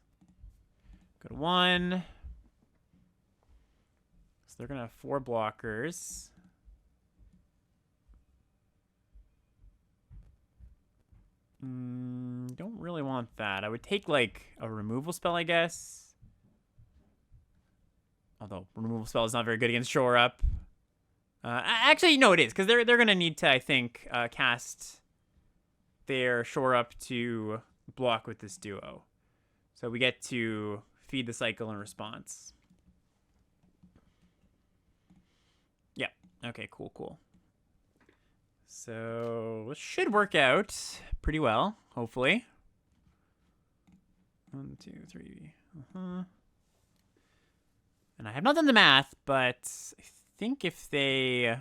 Go to 1. So they're going to have 4 blockers. Don't really want that. I would take, like, a removal spell, I guess. Although, removal spell is not very good against Shore Up. Actually, no, it is. Because they're going to need to, I think, cast their Shore Up to block with this duo. So we get to feed the cycle in response. Yeah. Okay, cool. So this should work out pretty well, hopefully. 1, 2, 3. And I have not done the math, but I think if they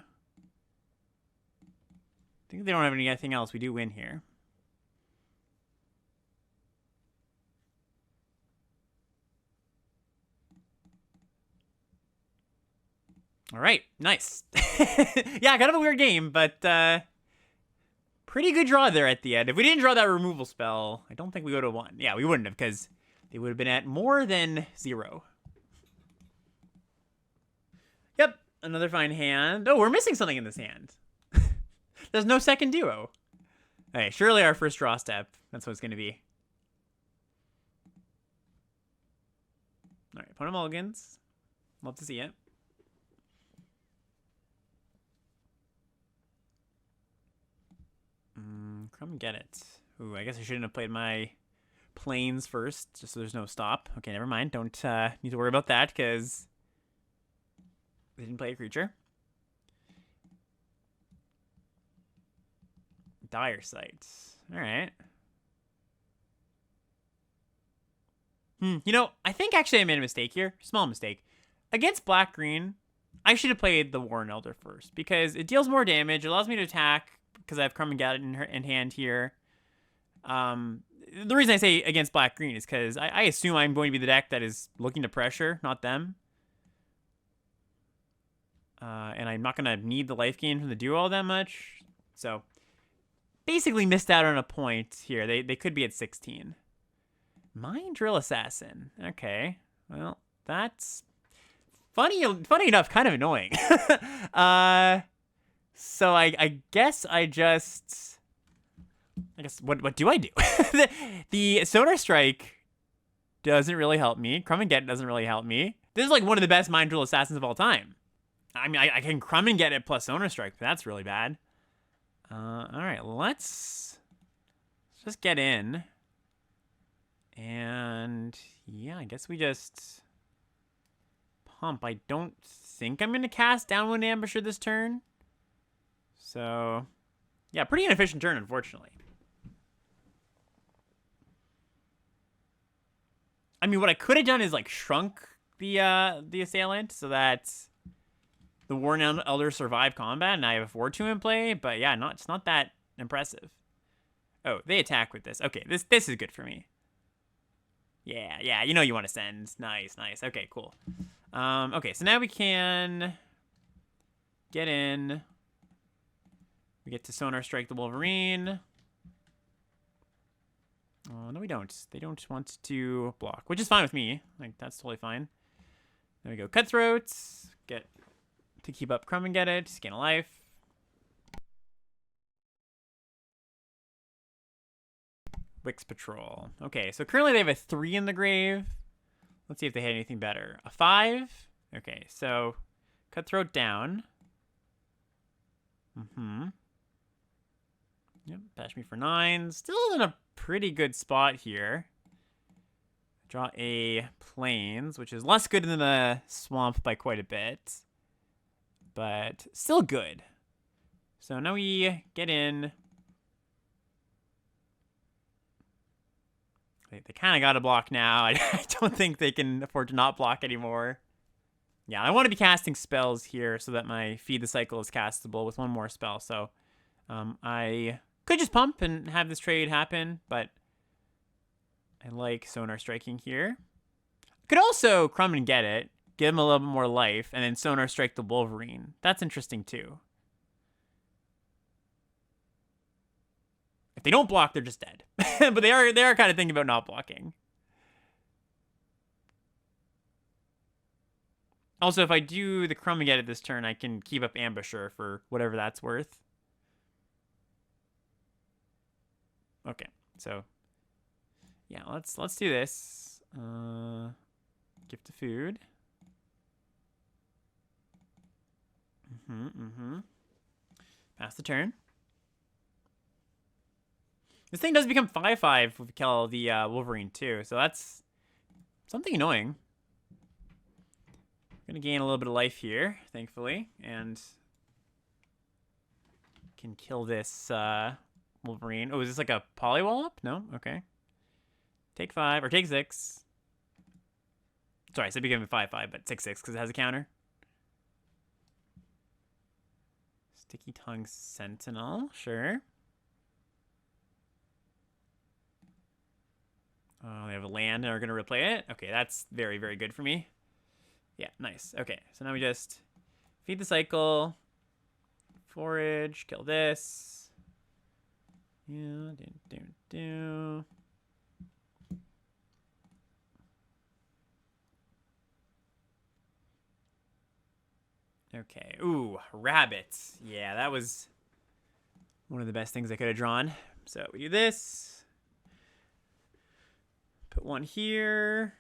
don't have anything else, we do win here. All right, nice. Yeah, kind of a weird game, but pretty good draw there at the end. If we didn't draw that removal spell, I don't think we would have won. Yeah, we wouldn't have because they would have been at more than 0. Yep, another fine hand. Oh, we're missing something in this hand. There's no second duo. Okay, surely our first draw step. That's what it's going to be. All right, opponent mulligans. Love to see it. Come get it. Ooh, I guess I shouldn't have played my planes first, just so there's no stop. Okay, never mind. Don't need to worry about that, because they didn't play a creature. Dire Sight. Alright. You know, I think actually I made a mistake here. Small mistake. Against black-green, I should have played the Warren Elder first, because it deals more damage, it allows me to attack, because I have Crumb and Gat in hand here. The reason I say against black-green is because I assume I'm going to be the deck that is looking to pressure, not them. And I'm not going to need the life gain from the duo all that much. So, basically missed out on a point here. They could be at 16. Mind Drill Assassin. Okay. Well, that's funny enough, kind of annoying. So I guess what do I do? the Sonar Strike doesn't really help me. Crumb and Get doesn't really help me. This is like one of the best Mind Drill Assassins of all time. I mean, I can Crumb and Get it plus Sonar Strike, but that's really bad. All right, let's just get in. And yeah, I guess we just pump. I don't think I'm going to cast Downwind Ambusher this turn. So, yeah, pretty inefficient turn, unfortunately. I mean, what I could have done is, like, shrunk the assailant so that the Warren Elder survive combat, and I have a 4-2 in play, but yeah, it's not that impressive. Oh, they attack with this. Okay, this is good for me. Yeah, you know you want to send. Nice. Okay, cool. Okay, so now we can get in. We get to Sonar Strike the Wolverine. Oh, no, we don't. They don't want to block, which is fine with me. Like, that's totally fine. There we go. Cutthroats. Get to keep up Crumb and get it. Scan a life. Wix Patrol. Okay, so currently they have a 3 in the grave. Let's see if they had anything better. A 5. Okay, so Cutthroat down. Yep, bash me for 9. Still in a pretty good spot here. Draw a Plains, which is less good than the Swamp by quite a bit. But still good. So now we get in. They kind of got to block now. I don't think they can afford to not block anymore. Yeah, I want to be casting spells here so that my Feed the Cycle is castable with one more spell. So I could just pump and have this trade happen, but I like Sonar Striking here. Could also Crumb and get it, give him a little bit more life, and then Sonar Strike the Wolverine. That's interesting too. If they don't block, they're just dead. But they are kind of thinking about not blocking. Also, if I do the Crumb and get it this turn, I can keep up Ambusher for whatever that's worth. Okay, so yeah, let's do this. Gift of food. Pass the turn. This thing does become 5/5 if we kill the Wolverine too, so that's something annoying. Gonna gain a little bit of life here, thankfully, and can kill this Wolverine. Oh, is this like a Polywallop? No? Okay. Take 5, or take 6. Sorry, I said become 5/5, but 6/6 because it has a counter. Sticky Tongue Sentinel, sure. Oh, they have a land and are going to replay it? Okay, that's very, very good for me. Yeah, nice. Okay, so now we just feed the cycle, forage, kill this. Yeah, Okay, ooh, rabbits. Yeah, that was one of the best things I could have drawn. So we do this. Put one here.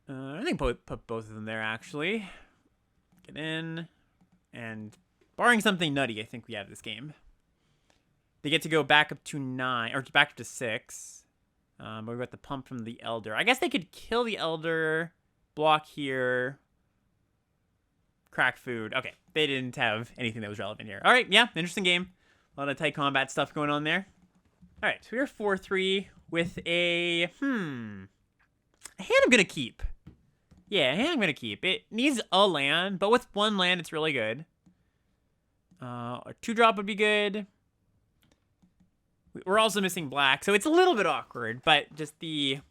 I think put both of them there, actually. Get in. And barring something nutty, I think we have this game. They get to go back up to 9, or back up to 6. But we got the pump from the Elder. I guess they could kill the Elder, block here, crack food. Okay, they didn't have anything that was relevant here. All right, yeah, interesting game. A lot of tight combat stuff going on there. All right, so we're 4-3 with a hand I'm going to keep. Yeah, a hand I'm going to keep. It needs a land, but with one land, it's really good. A 2-drop would be good. We're also missing black, so it's a little bit awkward, but just the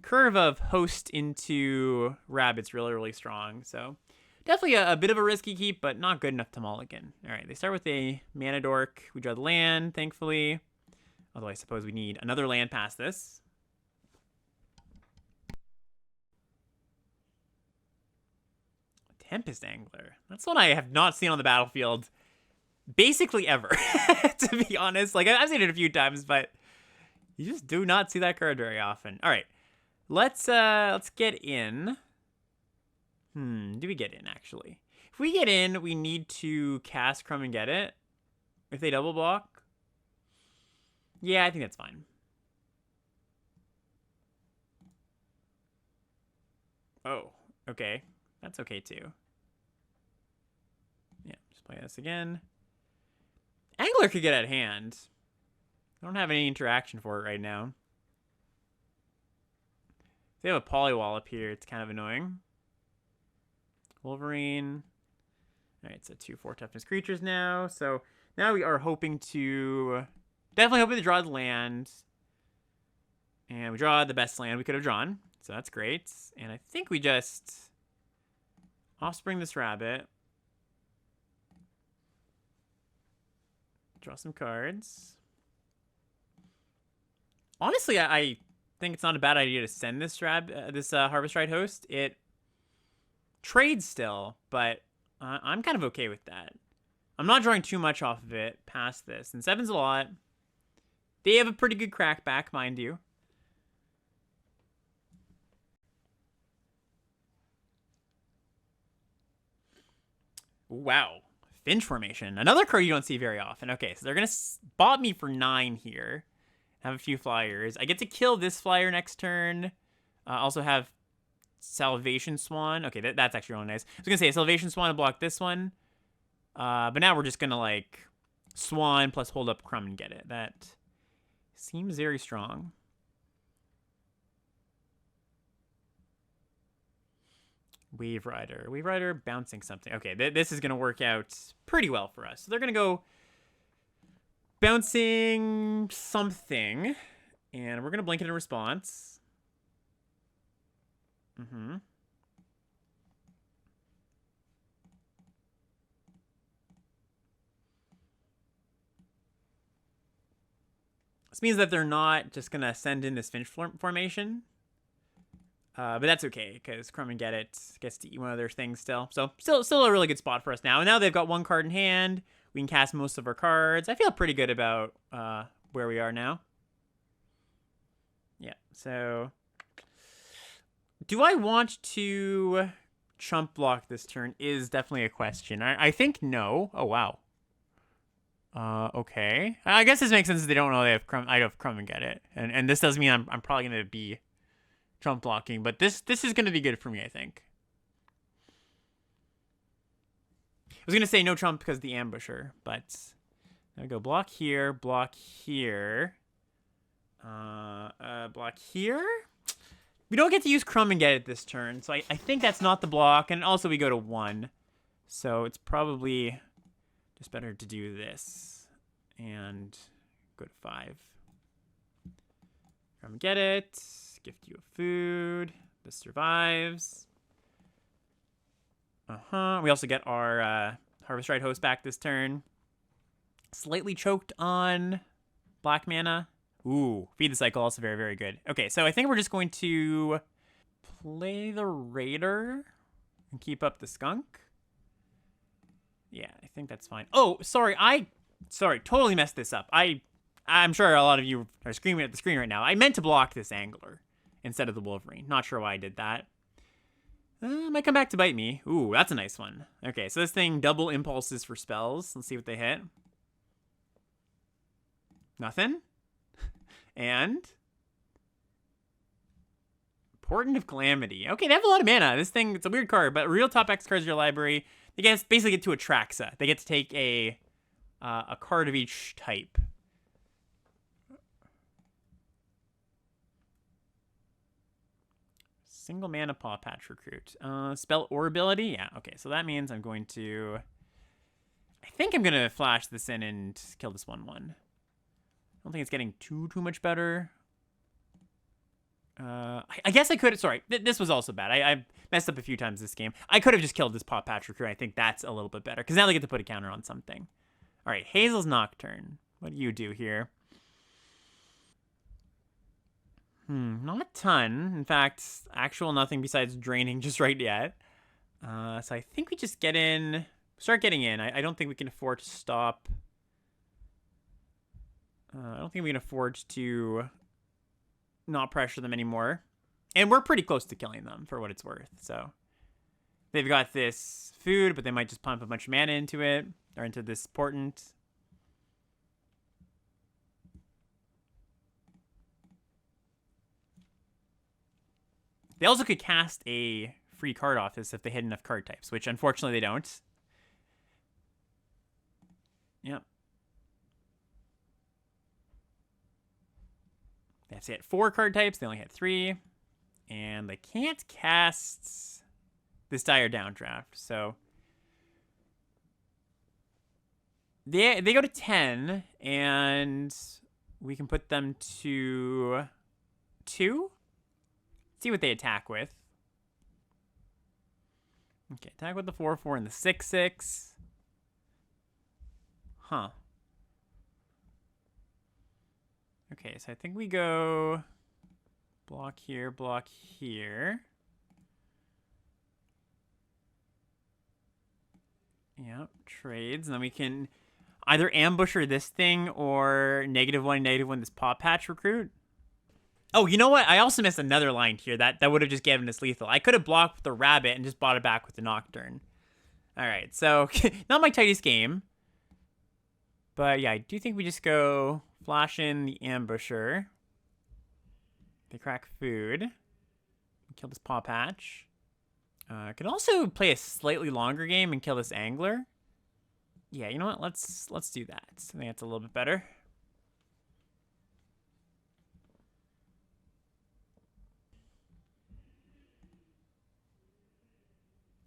curve of host into rabbit's really, really strong. So definitely a bit of a risky keep, but not good enough to mulligan. All right, they start with a mana dork. We draw the land, thankfully. Although I suppose we need another land past this. Tempest Angler. That's one I have not seen on the battlefield basically ever, to be honest. Like, I've seen it a few times, but you just do not see that card very often. All right, let's get in. Do we get in, actually? If we get in, we need to cast Crumb and get it. If they double block. Yeah, I think that's fine. Oh, okay. That's okay, too. Yeah, just play this again. Angler could get at hand. I don't have any interaction for it right now. If they have a Polywallop here, it's kind of annoying. Wolverine. All right, so 2/4 toughness creatures now. So now we are hoping to... Definitely hoping to draw the land. And we draw the best land we could have drawn. So that's great. And I think we just... Offspring this rabbit. Draw some cards. Honestly, I think it's not a bad idea to send this Harvest Rite Host. It trades still, but I'm kind of okay with that. I'm not drawing too much off of it past this. And 7's a lot. They have a pretty good crackback, mind you. Wow. Finch Formation. Another card you don't see very often. Okay, so they're going to bot me for 9 here. Have a few flyers. I get to kill this flyer next turn. Also have Salvation Swan. Okay, that's actually really nice. I was going to say Salvation Swan to block this one. But now we're just going to, like, Swan plus hold up Crumb and get it. That seems very strong. Wave Rider. Wave Rider bouncing something. Okay, this is going to work out pretty well for us. So they're going to go bouncing something. And we're going to blink it in response. Mm-hmm. This means that they're not just going to send in this Finch formation. But that's okay, because Crumb and Get It gets to eat one of their things still. So, still a really good spot for us now. And now they've got one card in hand. We can cast most of our cards. I feel pretty good about where we are now. Yeah, so... Do I want to chump block this turn is definitely a question. I think no. Oh, wow. Okay. I guess this makes sense if they don't know they have Crumb. I have Crumb and Get It. And this does mean I'm probably going to be chump blocking. But this is going to be good for me, I think. I was going to say no chump because of the ambusher. But there we go. Block here. Block here. Block here. We don't get to use Crumb and Get It this turn, so I think that's not the block. And also we go to 1. So it's probably just better to do this. And go to 5. Crumb and Get It. Gift you a food. This survives. We also get our Harvest Rite Host back this turn. Slightly choked on black mana. Ooh, Feed the Cycle, also very, very good. Okay, so I think we're just going to play the Raider and keep up the Skunk. Yeah, I think that's fine. Oh, sorry, totally messed this up. I'm sure a lot of you are screaming at the screen right now. I meant to block this Angler instead of the Wolverine. Not sure why I did that. Might come back to bite me. Ooh, that's a nice one. Okay, so this thing, double impulses for spells. Let's see what they hit. Nothing. And Portent of Calamity. Okay, they have a lot of mana. This thing, it's a weird card, but real top X cards in your library, they basically get to Atraxa. They get to take a card of each type. Single mana Paw Patch Recruit. Spell or ability? Yeah, okay, so that means I'm going to... I think I'm going to flash this in and kill this 1/1. I don't think it's getting too much better. I guess I could... Sorry, this was also bad. I messed up a few times this game. I could have just killed this Paw Patch Recruit. I think that's a little bit better, because now they get to put a counter on something. All right, Hazel's Nocturne. What do you do here? Not a ton. In fact, actual nothing besides draining just right yet. So I think we just get in... Start getting in. I don't think we can afford to stop... I don't think we can afford to not pressure them anymore. And we're pretty close to killing them, for what it's worth. So they've got this food, but they might just pump a bunch of mana into it, or into this Portent. They also could cast a free card off this if they hit enough card types, which unfortunately they don't. Yep. They have to hit 4 card types. They only hit 3. And they can't cast this Dire Downdraft. So they go to 10. And we can put them to 2. See what they attack with. Okay, attack with the 4/4 and the 6/6. Huh. Okay, so I think we go block here, block here. Yep, trades. And then we can either ambusher this thing or -1/-1 this Paw Patch recruit. Oh, you know what? I also missed another line here that would have just given us lethal. I could have blocked with the rabbit and just bought it back with the Nocturne. All right, so not my tightest game. But yeah, I do think we just go flash in the ambusher. They crack food. Kill this Paw Patch. I could also play a slightly longer game and kill this angler. Yeah, you know what? Let's do that. I think that's a little bit better.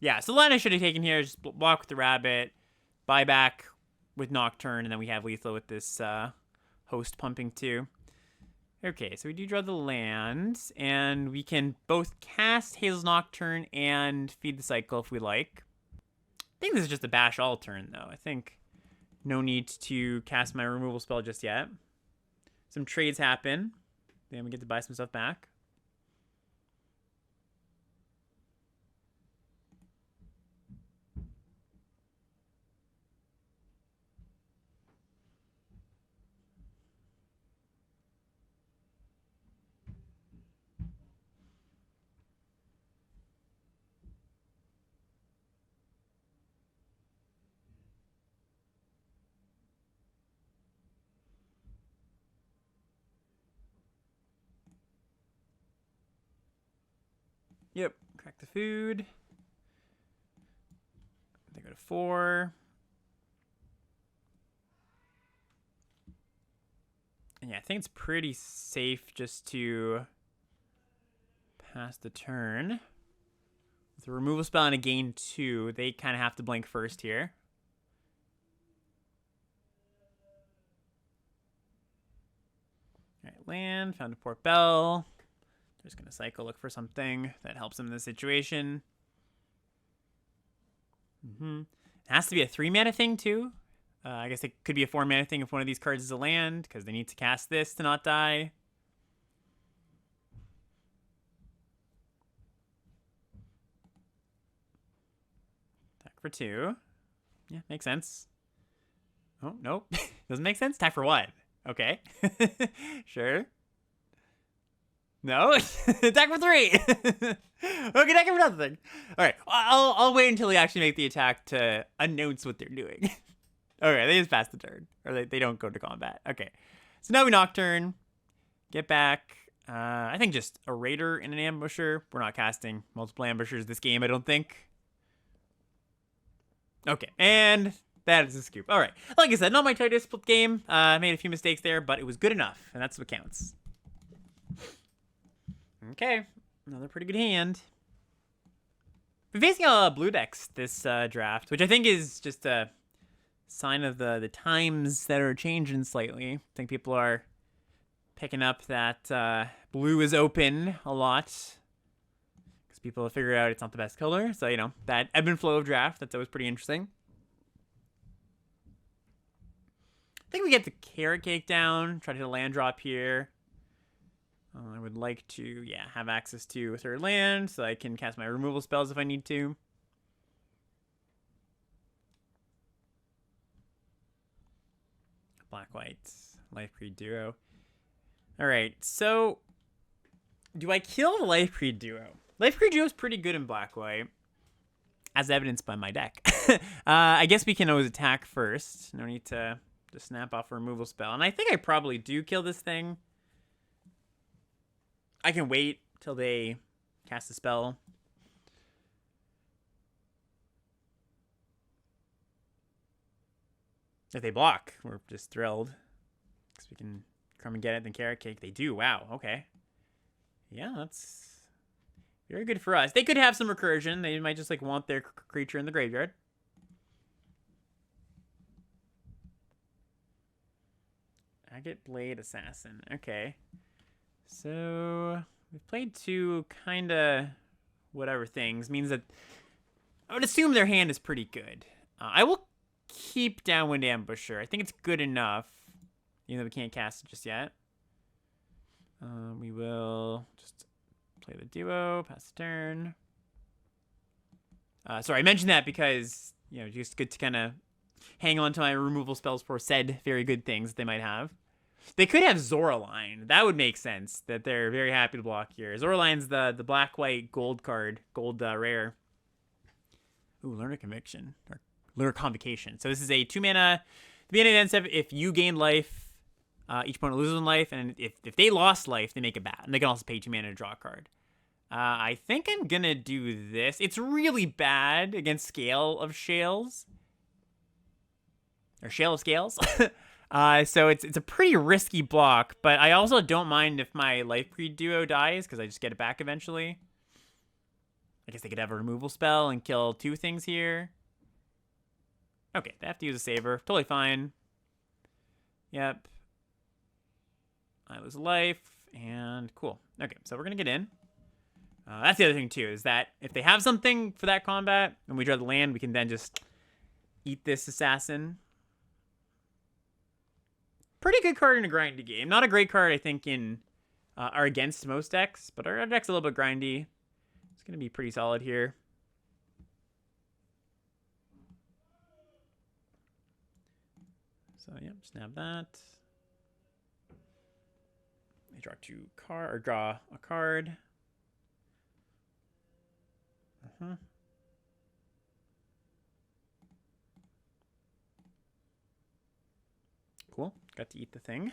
Yeah, so the line I should have taken here is just block with the rabbit, buy back with Nocturne, and then we have lethal with this host pumping too. Okay, so we do draw the land, and we can both cast Hazel's Nocturne and feed the cycle if we like. I think this is just a bash all turn, though. I think no need to cast my removal spell just yet. Some trades happen. Then we get to buy some stuff back. Yep, crack the food. They go to 4. And yeah, I think it's pretty safe just to pass the turn. With a removal spell and a gain 2, they kind of have to blink first here. All right, land, found a Port Bell. Just going to cycle, look for something that helps him in this situation. It has to be a 3-mana thing, too. I guess it could be a 4-mana thing if one of these cards is a land, because they need to cast this to not die. Attack for 2. Yeah, makes sense. Oh, nope. Doesn't make sense? Attack for what? Okay. Sure. No, attack for 3. Okay, attack for nothing. All right, I'll wait until they actually make the attack to announce what they're doing. Okay, they just pass the turn, or they don't go to combat. Okay, so now we Nocturne, get back. I think just a Raider and an Ambusher. We're not casting multiple Ambushers this game, I don't think. Okay, and that is a scoop. All right, like I said, not my tightest game. I made a few mistakes there, but it was good enough, and that's what counts. Okay, another pretty good hand. We're facing blue decks this draft, which I think is just a sign of the times that are changing slightly. I think people are picking up that blue is open a lot because people have figured out it's not the best color. So, you know, that ebb and flow of draft, that's always pretty interesting. I think we get the Carrot Cake down, try to hit a land drop here. I would like to, yeah, have access to a third land so I can cast my removal spells if I need to. Black-white, Life Creed duo. Alright, so do I kill the Life Creed duo? Life Creed duo is pretty good in black-white, as evidenced by my deck. I guess we can always attack first. No need to snap off a removal spell. And I think I probably do kill this thing. I can wait till they cast a spell. If they block, we're just thrilled. Because we can come and get it, then Carrot Cake. They do. Wow. Okay. Yeah, that's very good for us. They could have some recursion. They might just like want their creature in the graveyard. Agate Blade Assassin. Okay. So we've played 2 kind of whatever things. Means that I would assume their hand is pretty good. I will keep Downwind Ambusher. I think it's good enough, even though we can't cast it just yet. We will just play the duo, pass the turn. Sorry, I mentioned that because, you know, just good to kind of hang on to my removal spells for said very good things that they might have. They could have Zoraline. That would make sense, that they're very happy to block here. Zoraline's the black-white gold card, gold rare. Ooh, Learner Conviction, or Learner Convocation. So this is a 2-mana. The beginning of the end step, if you gain life, each opponent loses 1 life, and if they lost life, they make a bat. And they can also pay 2 mana to draw a card. I think I'm gonna do this. It's really bad against Scale of Shales. Or Shale of Scales. So it's a pretty risky block, but I also don't mind if my Life Creed duo dies, because I just get it back eventually. I guess they could have a removal spell and kill 2 things here. Okay, they have to use a saver. Totally fine. Yep. I lose a life, and cool. Okay, so we're going to get in. That's the other thing, too, is that if they have something for that combat, and we draw the land, we can then just eat this assassin. Pretty good card in a grindy game. Not a great card, I think, in our against most decks, but our deck's a little bit grindy. It's going to be pretty solid here. So, yep, snap that. I draw 2 cards, or draw a card. Cool. Got to eat the thing.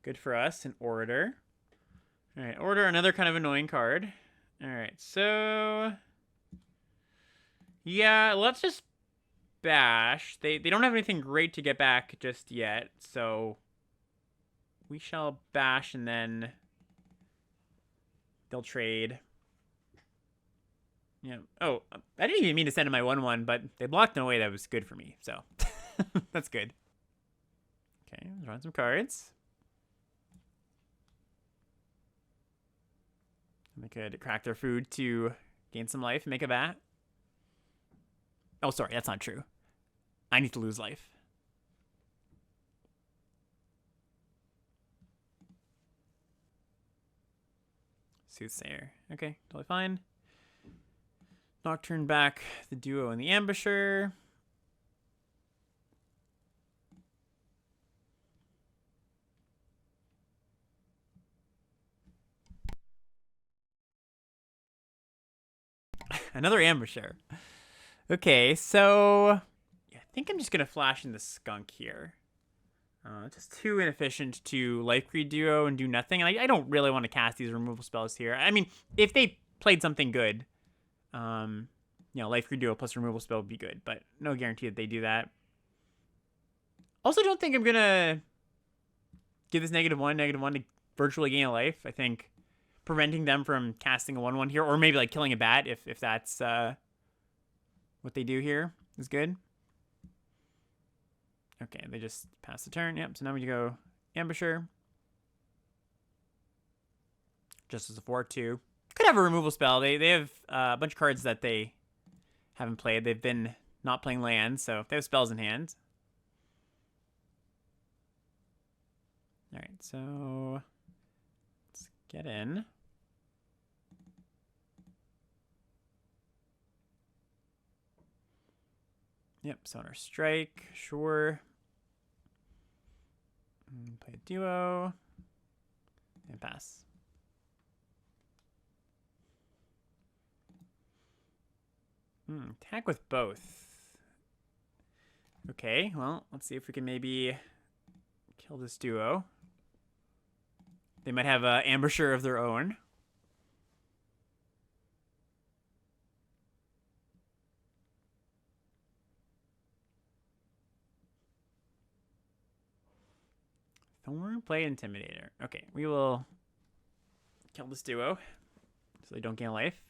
Good for us. An Orator. All right, Orator, another kind of annoying card. All right, so yeah, let's just bash. They don't have anything great to get back just yet, so we shall bash, and then they'll trade. Yeah. Oh, I didn't even mean to send in my 1/1, but they blocked in a way that was good for me, so that's good. Okay, drawing some cards. And they could crack their food to gain some life and make a bat. Oh, sorry, that's not true. I need to lose life. Soothsayer. Okay, totally fine. Nocturne back the duo and the ambusher. Another ambusher. Okay, so yeah, I think I'm just gonna flash in the skunk here. Just too inefficient to Life Creed duo and do nothing. And I don't really want to cast these removal spells here. I mean, if they played something good, you know, Life Creed duo plus removal spell would be good, but no guarantee that they do that. Also, don't think I'm gonna give this -1 to virtually gain a life. I think preventing them from casting a 1/1 here, or maybe like killing a bat if that's what they do here, is good. Okay, they just pass the turn. Yep, so now we go ambusher. Just as a 4/2. Could have a removal spell. They have a bunch of cards that they haven't played. They've been not playing lands, so they have spells in hand. All right, so let's get in. Yep, Sonar Strike, sure. Play a duo. And pass. Attack with both. Okay, well, let's see if we can maybe kill this duo. They might have an ambusher of their own. Thorn, play Intimidator. Okay, we will kill this duo so they don't gain life.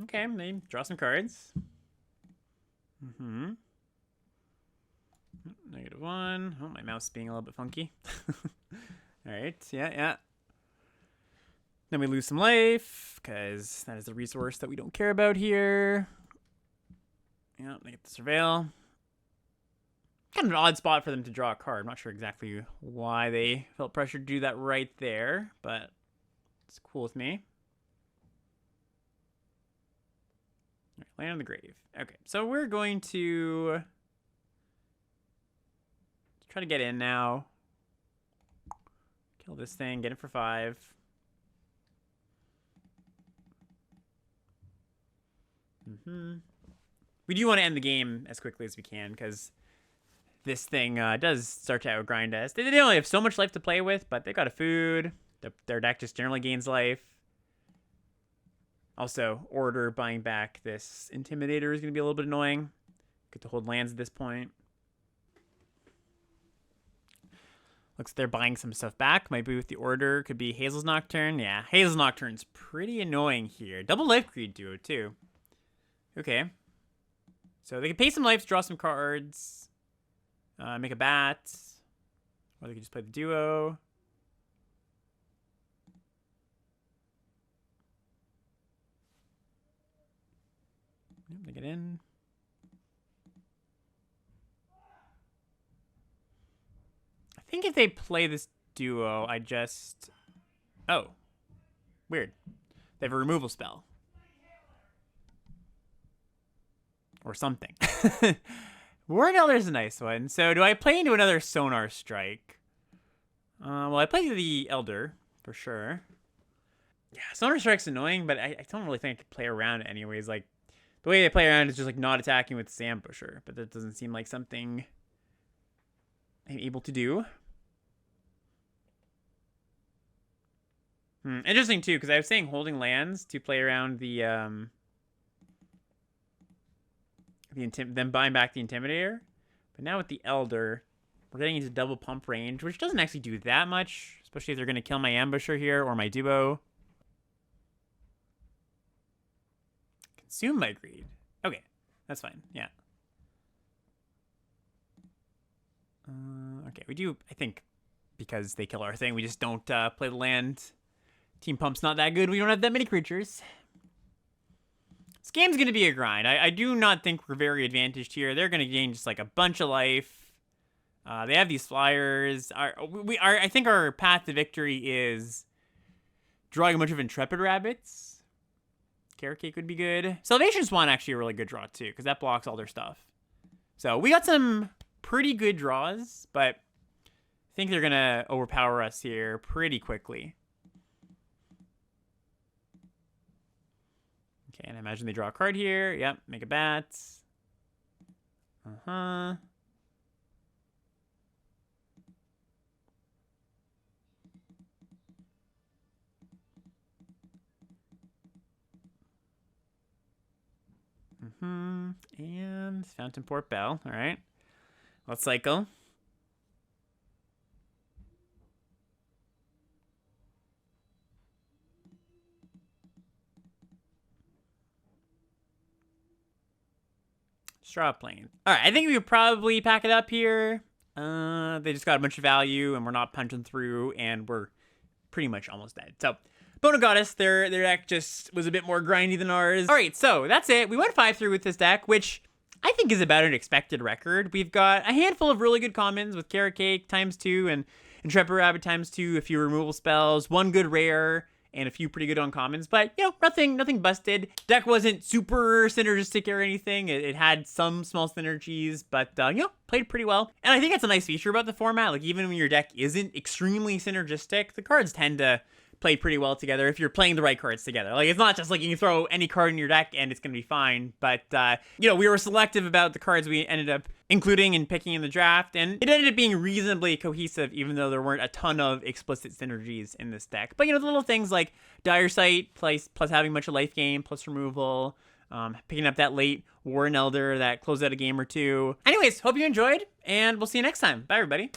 Okay, they draw some cards. -1. Oh, my mouse is being a little bit funky. Alright, yeah. Then we lose some life, because that is a resource that we don't care about here. Yeah, they get the Surveil. Kind of an odd spot for them to draw a card. I'm not sure exactly why they felt pressure to do that right there, but it's cool with me. All right, land on the grave. Okay, so we're going to try to get in now. Kill this thing, get it for 5. We do want to end the game as quickly as we can, because this thing does start to outgrind us. They only have so much life to play with, but they got a food. Their deck just generally gains life. Also, Order buying back this Intimidator is going to be a little bit annoying. Get to hold lands at this point. Looks like they're buying some stuff back. Might be with the Order. Could be Hazel's Nocturne. Yeah, Hazel's Nocturne's pretty annoying here. Double Life Greed duo, too. Okay. So they can pay some life to draw some cards. Make a bat. Or they could just play the duo. They get in. I think if they play this duo, I just... Oh. Weird. They have a removal spell. Or something. Warren Elder's a nice one. So do I play into another Sonar Strike? Well, I play the Elder, for sure. Yeah, Sonar Strike's annoying, but I don't really think I could play around it anyways. Like, the way they play around is just like not attacking with Sandbusher, but that doesn't seem like something I'm able to do. Interesting too, because I was saying holding lands to play around them buying back the Intimidator, but now with the Elder, we're getting into double pump range, which doesn't actually do that much, especially if they're going to kill my Ambusher here or my Duo. Consume my Greed. Okay, that's fine. Yeah. Okay, we do, I think, because they kill our thing, we just don't play the land. Team Pump's not that good. We don't have that many creatures. This game's going to be a grind. I do not think we're very advantaged here. They're going to gain just like a bunch of life. They have these flyers. I think our path to victory is drawing a bunch of Intrepid Rabbits. Carrot Cake would be good. Salvation Swan actually a really good draw too, because that blocks all their stuff. So we got some pretty good draws, but I think they're going to overpower us here pretty quickly. Okay, and I imagine they draw a card here. Yep, make a bat. And Fountain Port Bell. All right. Let's cycle. Straw Plane. All right, I think we would probably pack it up here. They just got a bunch of value, and we're not punching through, and we're pretty much almost dead. So, Bono Goddess, their deck just was a bit more grindy than ours. All right, so that's it. We went 5-3 with this deck, which I think is about an expected record. We've got a handful of really good commons with Carrot Cake ×2 and Intrepid Rabbit ×2, a few removal spells, one good rare, and a few pretty good uncommons, but, you know, nothing busted. Deck wasn't super synergistic or anything. It had some small synergies, but, you know, played pretty well. And I think that's a nice feature about the format. Like, even when your deck isn't extremely synergistic, the cards tend to play pretty well together if you're playing the right cards together. Like, it's not just like you can throw any card in your deck and it's going to be fine. But, you know, we were selective about the cards we ended up including and picking in the draft, and it ended up being reasonably cohesive, even though there weren't a ton of explicit synergies in this deck. But, you know, the little things like Dire Sight plus having a bunch of life gain plus removal, picking up that late Warren Elder that closed out a game or two. Anyways, hope you enjoyed, and we'll see you next time. Bye, everybody.